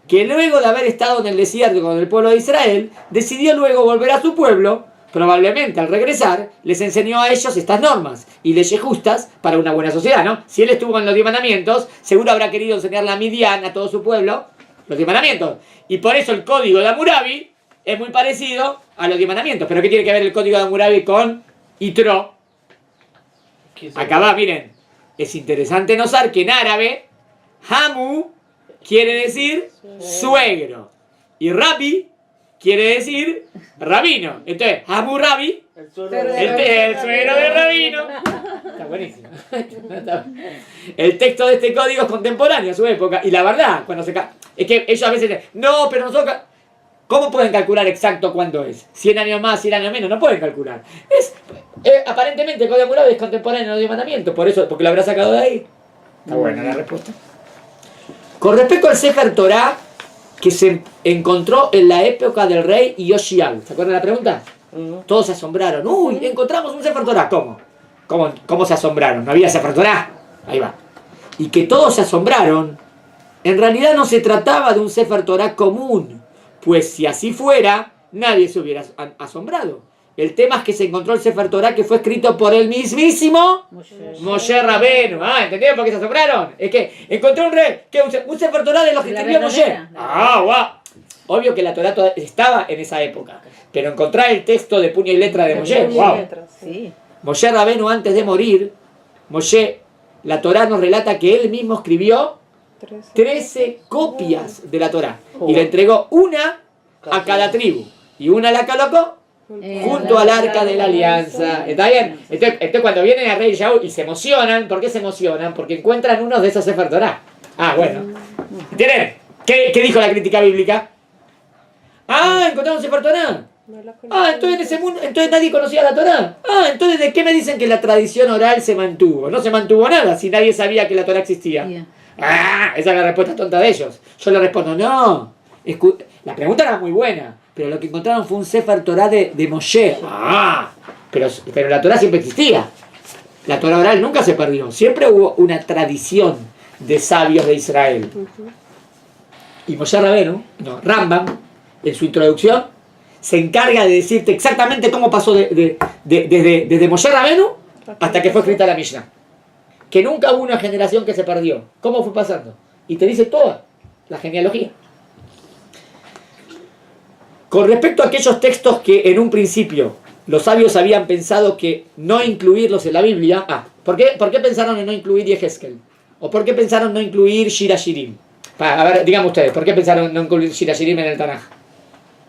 que luego de haber estado en el desierto con el pueblo de Israel, decidió luego volver a su pueblo. Probablemente al regresar les enseñó a ellos estas normas y leyes justas para una buena sociedad, ¿no? Si él estuvo en los 10 mandamientos, seguro habrá querido enseñarle a Midian, a todo su pueblo, los 10 mandamientos. Y por eso el código de Hammurabi es muy parecido a los 10 mandamientos. ¿Pero qué tiene que ver el código de Hammurabi con Yitro? Acá va, miren. Es interesante notar que en árabe, Hamu quiere decir suegro y Rabbi quiere decir rabino. Entonces, Hammurabi, el suegro del rabino. Está buenísimo. El texto de este código es contemporáneo a su época. Y la verdad, cuando se es que ellos a veces dicen, no, pero nosotros... ¿Cómo pueden calcular exacto cuándo es? 100 años más, 100 años menos, no pueden calcular. Aparentemente el código de Hammurabi es contemporáneo a los 10 mandamientos, por eso, porque lo habrá sacado de ahí. Está buena la respuesta. Con respecto al Sefer Torah, que se encontró en la época del rey Yoshiao. ¿Se acuerdan de la pregunta? Todos se asombraron. ¡Uy! Encontramos un Sefer Torah. ¿Cómo se asombraron? ¿No había Sefer Torah? Ahí va. Y que todos se asombraron. En realidad no se trataba de un Sefer Torah común. Pues si así fuera, nadie se hubiera asombrado. El tema es que se encontró el Sefer Torah que fue escrito por el mismísimo Moshe Rabenu. ¿Entendieron por qué se asombraron? Es que encontró un rey, un Sefer Torah de los que escribió Moshe. ¡Guau! Obvio que la Torah estaba en esa época, pero encontrar el texto de puño y letra de Moshe, ¡wow! Sí. Moshe Rabenu, antes de morir, la Torah nos relata que él mismo escribió 13 copias de la Torah y le entregó una a cada tribu y una la colocó junto al arca de la alianza. ¿Está bien? Entonces cuando vienen a rey Shaul y se emocionan, ¿por qué se emocionan? Porque encuentran unos de esos Sefer Torah. Bueno. ¿Entienden? ¿Qué dijo la crítica bíblica? Encontramos un Sefer Torah. Entonces en ese mundo, entonces nadie conocía la Torah. Entonces ¿de qué me dicen que la tradición oral se mantuvo? No se mantuvo nada si nadie sabía que la Torah existía. Esa es la respuesta tonta de ellos. Yo le respondo, no. La pregunta era muy buena, pero lo que encontraron fue un Sefer Torah de Moshe. Pero la Torah siempre existía. La Torah oral nunca se perdió. Siempre hubo una tradición de sabios de Israel. Y Moshe Rabenu, Rambam, en su introducción, se encarga de decirte exactamente cómo pasó desde Moshe Rabenu hasta que fue escrita la Mishnah. Que nunca hubo una generación que se perdió. ¿Cómo fue pasando? Y te dice toda la genealogía. Con respecto a aquellos textos que en un principio los sabios habían pensado que no incluirlos en la Biblia, ¿por qué pensaron en no incluir Yehezkel? ¿O por qué pensaron no incluir Shir Hashirim? A ver, díganme ustedes, ¿por qué pensaron no incluir Shir Hashirim en el Tanaj?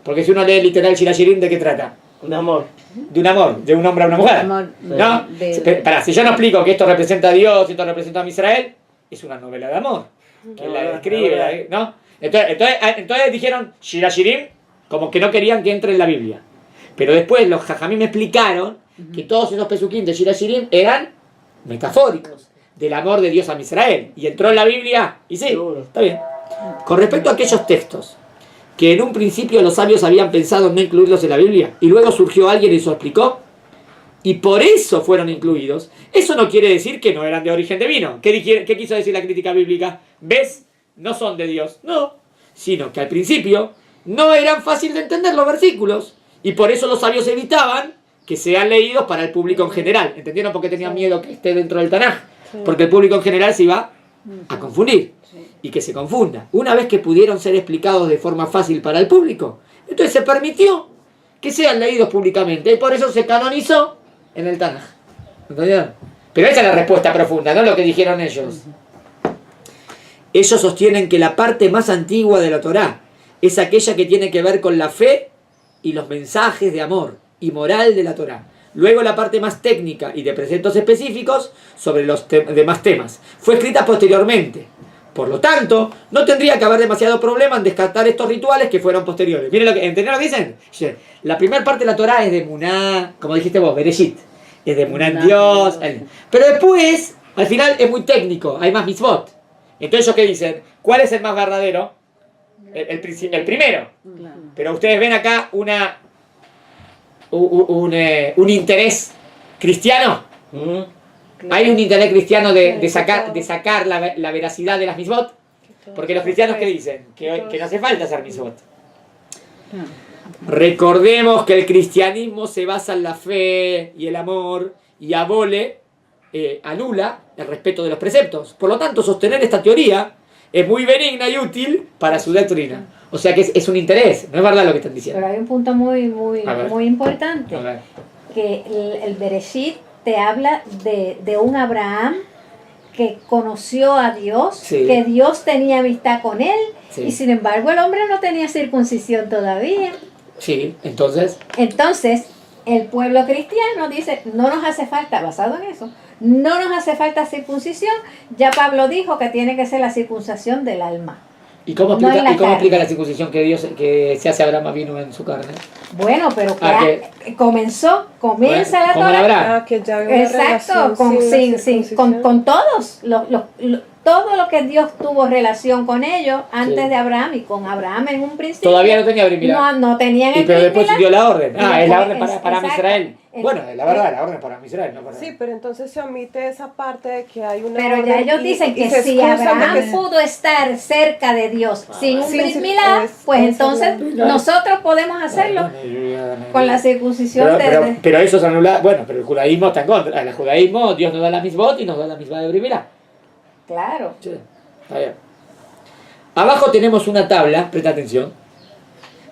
Porque si uno lee literal Shir Hashirim, ¿de qué trata? Un amor. De un amor, de un hombre a una mujer. Amor, ¿No? Si yo no explico que esto representa a Dios y esto representa a Israel, es una novela de amor. Que la describe, ¿no? Entonces dijeron Shir Hashirim, como que no querían que entre en la Biblia. Pero después los jajamim me explicaron que todos esos pesuquín de Shir Hashirim eran metafóricos del amor de Dios a Israel. Y entró en la Biblia, y sí, está bien. Con respecto a aquellos textos que en un principio los sabios habían pensado en no incluirlos en la Biblia, y luego surgió alguien y se lo explicó, y por eso fueron incluidos, eso no quiere decir que no eran de origen divino. ¿Qué quiso decir la crítica bíblica? ¿Ves? No son de Dios. No, sino que al principio no eran fácil de entender los versículos, y por eso los sabios evitaban que sean leídos para el público en general. ¿Entendieron por qué tenían miedo que esté dentro del Tanaj? Porque el público en general se iba a confundir, y que se confunda. Una vez que pudieron ser explicados de forma fácil para el público, entonces se permitió que sean leídos públicamente, y por eso se canonizó en el Tanaj. ¿Entendieron? Pero esa es la respuesta profunda, no lo que dijeron ellos. Ellos sostienen que la parte más antigua de la Torá es aquella que tiene que ver con la fe y los mensajes de amor y moral de la Torá. Luego la parte más técnica y de preceptos específicos sobre los demás temas fue escrita posteriormente. Por lo tanto, no tendría que haber demasiado problema en descartar estos rituales que fueron posteriores. Miren ¿entendieron lo que dicen? La primera parte de la Torá es de Muná, como dijiste vos, Bereshit. Es de Muná en Dios. Pero después, al final es muy técnico, hay más mitzvot. Entonces ellos ¿qué dicen? ¿Cuál es el más verdadero? el primero. Claro. Pero ustedes ven acá un interés cristiano. Hay un interés cristiano de sacar la veracidad de las misbot. Porque los cristianos, ¿qué dicen? Que no hace falta hacer misbot. Recordemos que el cristianismo se basa en la fe y el amor y anula el respeto de los preceptos. Por lo tanto, sostener esta teoría es muy benigna y útil para su doctrina. O sea que es un interés, no es verdad lo que están diciendo. Pero hay un punto muy A ver. importante, A ver. que el Bereshit te habla de un Abraham que conoció a Dios, Sí. que Dios tenía amistad con él, Sí. y sin embargo el hombre no tenía circuncisión todavía. Sí, entonces, Entonces, el pueblo cristiano dice, no nos hace falta, basado en eso, no nos hace falta circuncisión. Ya Pablo dijo que tiene que ser la circuncisión del alma. ¿y cómo No explica, en la y cómo carne. explica la circuncisión que se hace Abraham vino en su carne? Bueno, pero Ah, comienza Bueno, la como Torah. Abraham. Que ya hay una Exacto, relación con, sin la sin- circuncisión. con todos, todo lo que Dios tuvo relación con ellos antes Sí. de Abraham, y con Abraham en un principio. Todavía no tenía Brit Milá. No tenían Y el pero Brit después Milá. dio la orden. Ah, es la orden Después, para exacto. Israel. El- Bueno, la verdad, la orden es para Israel, no para... Sí, pero entonces se omite esa parte de que hay una Pero ya orden ellos y- dicen y que se si excusan de Abraham que- pudo estar cerca de Dios sin un Sí, Brit sí, Milá, pues es entonces verdad. nosotros podemos hacerlo con la circuncisión pero eso se anula. Bueno, pero el judaísmo está en contra. En el judaísmo Dios nos da la misbot y nos da la misma de Brit Milá. Claro. Sí, está bien. Abajo tenemos una tabla, presta atención,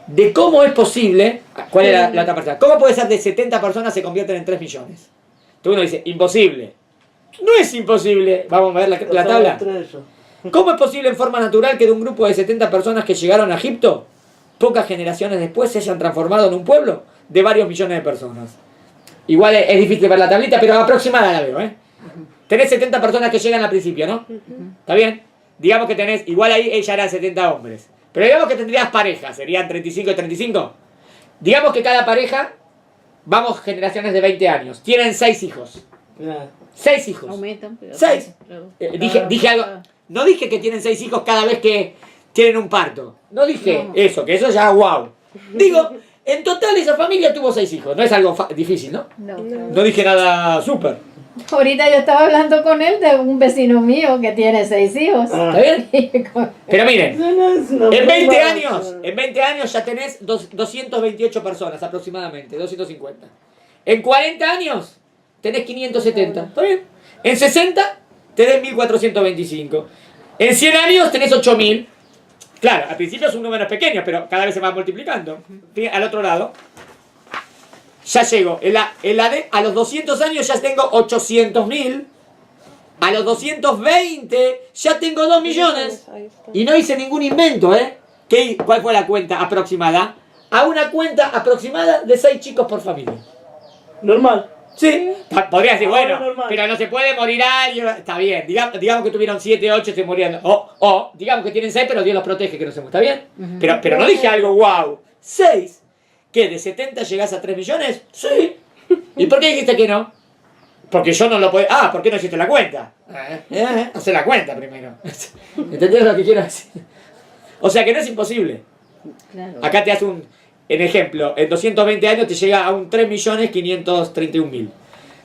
de cómo es posible. ¿Cuál es la otra parte? ¿Cómo puede ser de 70 personas se convierten en 3 millones? Entonces uno dice, imposible. No es imposible. Vamos a ver la tabla. ¿Cómo es posible en forma natural que de un grupo de 70 personas que llegaron a Egipto, pocas generaciones después se hayan transformado en un pueblo de varios millones de personas? Igual es difícil ver la tablita, pero aproximada la veo, ¿eh? Tenés 70 personas que llegan al principio, ¿no? ¿Está bien? Digamos que tenés, igual ahí ella eran 70 hombres. Pero digamos que tendrías parejas, serían 35 y 35. Digamos que cada pareja, vamos generaciones de 20 años, tienen 6 hijos. 6 hijos. Aumentan. Pero 6. claro. Dije algo. No dije que tienen 6 hijos cada vez que tienen un parto. No dije No. eso, que eso ya wow. Digo, en total esa familia tuvo 6 hijos. No es algo difícil, ¿no? No dije nada súper. Ahorita yo estaba hablando con él de un vecino mío que tiene 6 hijos. ¿Está bien? Pero miren, en 20 años ya tenés 228 personas aproximadamente, 250. En 40 años tenés 570. ¿Está bien? En 60 tenés 1425. En 100 años tenés 8000. Claro, al principio son números pequeños, pero cada vez se va multiplicando. Al otro lado, ya llego. A los 200 años ya tengo 800.000. A los 220 ya tengo 2 millones. Ahí está. Y no hice ningún invento, ¿eh? ¿Cuál fue la cuenta aproximada? A una cuenta aproximada de 6 chicos por familia. Normal. Sí. Podría decir, Ahora bueno, normal. pero no se puede morir alguien. Está bien. Digamos que tuvieron 7, 8 se morían. O digamos que tienen 6, pero Dios los protege, que no se muera. ¿Está bien? Pero no dije algo wow. 6. ¿Qué? ¿De 70 llegás a 3 millones? Sí. ¿Y por qué dijiste que no? Porque yo no lo puedo... Ah, ¿por qué no hiciste la cuenta? Hacer la cuenta primero. ¿Entendés lo que quiero decir? O sea que no es imposible. Claro. Acá te hace en ejemplo, en 220 años te llega a un 3.531.000.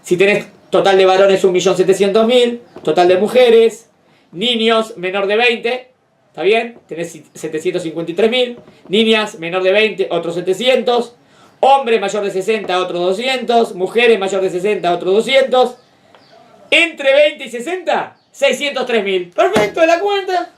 Si tenés total de varones 1.700.000, total de mujeres, niños menor de 20, ¿está bien? Tenés 753.000, niñas menor de 20, otros 700, hombres mayor de 60, otros 200, mujeres mayor de 60, otros 200, entre 20 y 60, 603.000. Perfecto, la cuenta.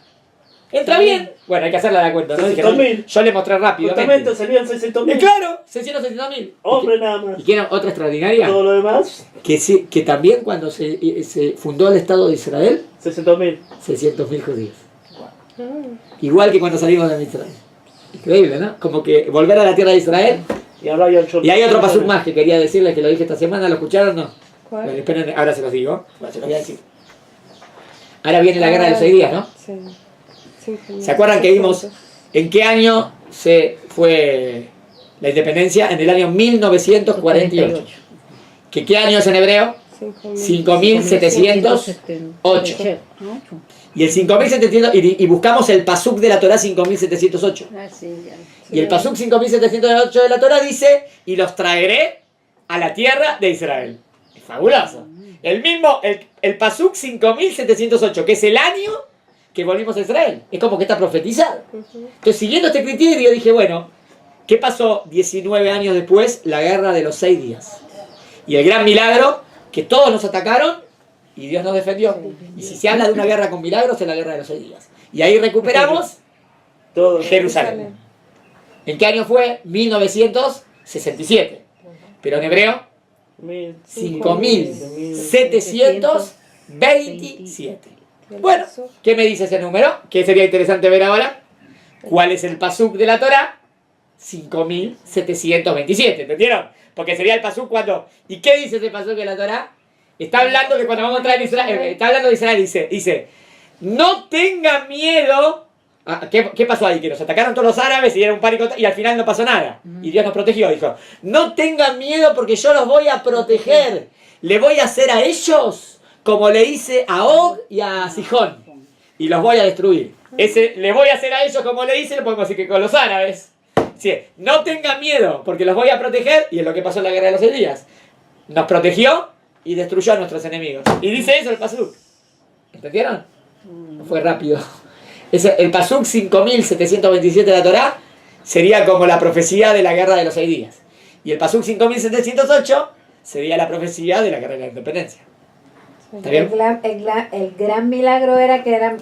¿Entra bien? Bueno, hay que hacerla la cuenta, ¿no? Dije, 600.000. yo le mostré rápidamente. Justamente serían 600.000. Claro, 670.000. Hombre nada más. ¿Y quieren otra extraordinaria? Todo lo demás, Que también cuando se fundó el Estado de Israel, 600.000. 600.000 judíos. Igual que cuando salimos de Israel. Increíble, ¿no? Como que volver a la tierra de Israel. Y ahora hay 8. Y hay otro pasuk más que quería decirles, que lo dije esta semana, ¿lo escucharon o no? ¿Cuál? Bueno, esperen, ahora se los digo. Bueno, se los voy a decir. Ahora viene la guerra de los 6 días, ¿no? Sí. ¿Se acuerdan que vimos en qué año se fue la independencia? En el año 1948. ¿Qué año es en hebreo? 5.708. Y el 5700, y buscamos el Pasuk de la Torá 5708. Ah, sí, ya. Y el Pasuk 5708 de la Torá dice, y los traeré a la tierra de Israel. Es fabuloso. El mismo, el Pasuk 5708, que es el año que volvimos a Israel. Es como que está profetizado. Entonces, siguiendo este criterio, dije, bueno, ¿qué pasó 19 años después? La guerra de los 6 días. Y el gran milagro, que todos nos atacaron y Dios nos defendió. Y si se habla de una guerra con milagros, es la guerra de los 6 días. Y ahí recuperamos Todo. Jerusalén. ¿En qué año fue? 1967. Pero en hebreo, 5727. Bueno, ¿qué me dice ese número? ¿Qué sería interesante ver ahora? ¿Cuál es el pasuk de la Torá? 5727, ¿entendieron? Porque sería el pasuk cuando... ¿Y qué dice ese pasuk de la Torá? Está hablando de cuando vamos a entrar en Israel. Está hablando de Israel, dice, no tengan miedo. ¿Qué pasó ahí? Que nos atacaron todos los árabes y era un pánico y al final no pasó nada. Y Dios nos protegió, dijo, no tengan miedo porque yo los voy a proteger. Le voy a hacer a ellos como le hice a Og y a Sihón. Y los voy a destruir. Le voy a hacer a ellos como le hice, lo podemos decir que con los árabes. Sí, no tengan miedo porque los voy a proteger. Y es lo que pasó en la guerra de los 6 días. Nos protegió y destruyó a nuestros enemigos. Y dice eso el pasuk. ¿Entendieron? Fue rápido. El pasuk 5727 de la Torá sería como la profecía de la guerra de los 6 días. Y el pasuk 5708 sería la profecía de la guerra de la independencia. ¿Está bien? El gran milagro era que eran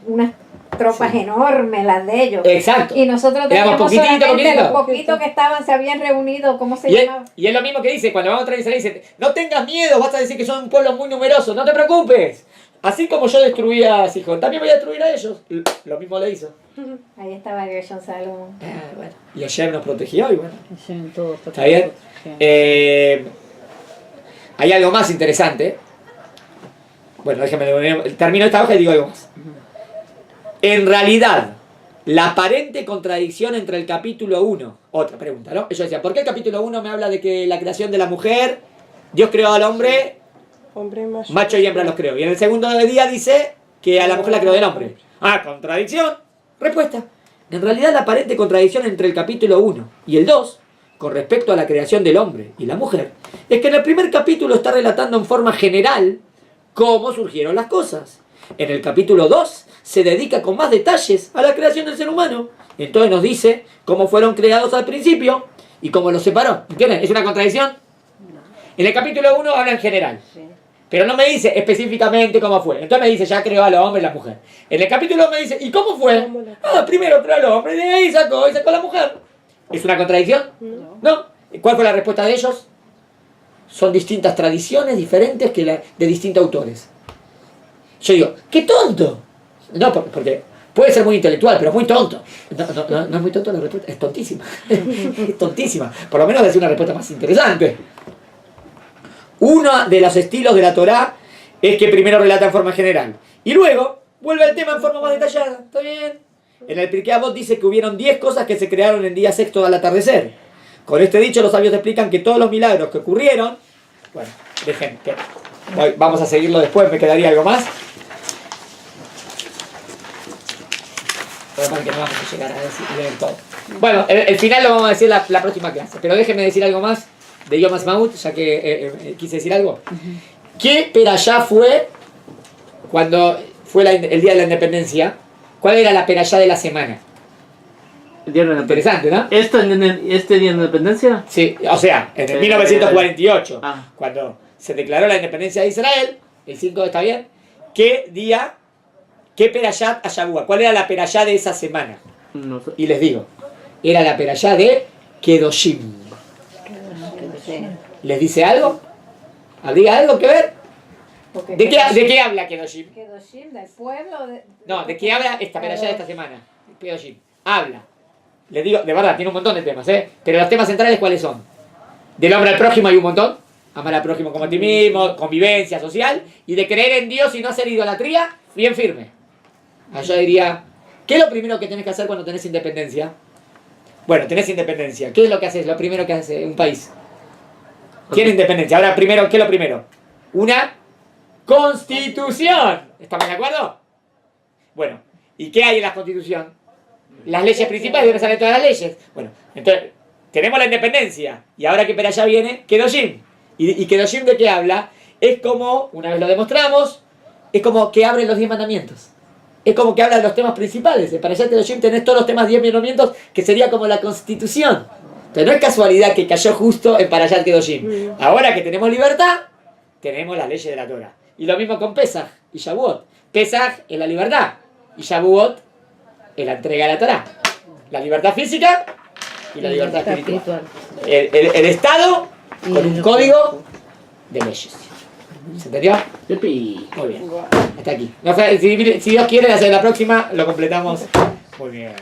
unas tropas enormes las de ellos. Exacto. Y nosotros Éramos teníamos solamente poquitito. los poquitos que estaban, se habían reunido, ¿cómo se Y llamaba? es lo mismo que dice, cuando vamos a entrar en Israel, dice, no tengas miedo, vas a decir que son un pueblo muy numeroso, no te preocupes. Así como yo destruí a Sihón, también voy a destruir a ellos. Lo mismo le hizo. Ahí estaba Gershon Salomón. Bueno. Y ayer nos protegió y bueno. Sí, todo ¿Está bien? Hay algo más interesante. Bueno, déjame, termino esta hoja y digo algo más. En realidad, la aparente contradicción entre el capítulo 1, otra pregunta, ¿no? Ellos decían, ¿por qué el capítulo 1 me habla de que la creación de la mujer, Dios creó al hombre, macho y hembra los creó? Y en el segundo día dice que a la mujer la creó del hombre. Ah, contradicción. Respuesta. En realidad, la aparente contradicción entre el capítulo 1 y el 2, con respecto a la creación del hombre y la mujer, es que en el primer capítulo está relatando en forma general cómo surgieron las cosas. En el capítulo 2 se dedica con más detalles a la creación del ser humano. Entonces nos dice cómo fueron creados al principio y cómo los separó. ¿Entienden? ¿Es una contradicción? En el capítulo 1 habla en general. Pero no me dice específicamente cómo fue. Entonces me dice, ya creó al hombre y la mujer. En el capítulo 2 me dice, ¿y cómo fue? Primero creó al hombre y de ahí sacó a la mujer. ¿Es una contradicción? No. ¿Cuál fue la respuesta de ellos? Son distintas tradiciones diferentes de distintos autores. Yo digo, ¡qué tonto! No, porque puede ser muy intelectual, pero muy tonto. No es muy tonto la respuesta, es tontísima. Es tontísima. Por lo menos decir una respuesta más interesante. Uno de los estilos de la Torá es que primero relata en forma general y luego vuelve al tema en forma más detallada. ¿Está bien? En el Pirkei Avot dice que hubieron 10 cosas que se crearon en día sexto al atardecer. Con este dicho los sabios explican que todos los milagros que ocurrieron... Bueno, dejen que... Vamos a seguirlo después, me quedaría algo más. Pero que no vamos a llegar a leer todo. Bueno, el final lo vamos a decir la próxima clase, pero déjenme decir algo más de Yom Ha'atzmaut, ya que quise decir algo. ¿Qué perashá fue cuando fue el día de la independencia? ¿Cuál era la perashá de la semana? El día de la Interesante, ¿no? ¿Este día de la independencia? Sí, o sea, en el 1948, Ah. cuando se declaró la independencia de Israel, el 5, ¿está bien? ¿Qué día, qué perashá Ashavua? ¿Cuál era la perashá de esa semana? No sé. Y les digo, era la perashá de Kedoshim. ¿Les dice algo? ¿Habría algo que ver? ¿De qué habla Kedoshim? Kedoshim, del pueblo. No, ¿de qué habla esta perashá de esta semana? Kedoshim. Habla. Les digo, de verdad, tiene un montón de temas, ¿eh? Pero los temas centrales, ¿cuáles son? Del hombre al prójimo hay un montón. Amar al prójimo como a ti mismo, convivencia social. Y de creer en Dios y no hacer idolatría, bien firme. Yo diría, ¿qué es lo primero que tenés que hacer cuando tenés independencia? Bueno, tenés independencia. ¿Qué es lo que haces? Lo primero que hace un país. Tiene independencia. Ahora, primero, ¿qué es lo primero? Una constitución. ¿Estamos de acuerdo? Bueno, ¿y qué hay en la Constitución? Las leyes principales, deben salir todas las leyes. Bueno, entonces, tenemos la independencia. Y ahora que para allá viene, Kedoshim. ¿Y Kedoshim de qué habla? Es como, una vez lo demostramos, es como que abre los 10 mandamientos. Es como que habla de los temas principales. En Parashat Kedoshim tenés todos los temas 10 mandamientos, que sería como la Constitución. Entonces no es casualidad que cayó justo en Parashat Kedoshim. Ahora que tenemos libertad, tenemos las leyes de la Torah. Y lo mismo con Pesaj y Shavuot. Pesaj es la libertad. Y Shavuot es la entrega de la Torah. La libertad física y la libertad espiritual. El Estado con un código de leyes. ¿Se entendió? Yupi. Muy bien. Hasta aquí. No, si Dios quiere, la próxima lo completamos. Muy bien.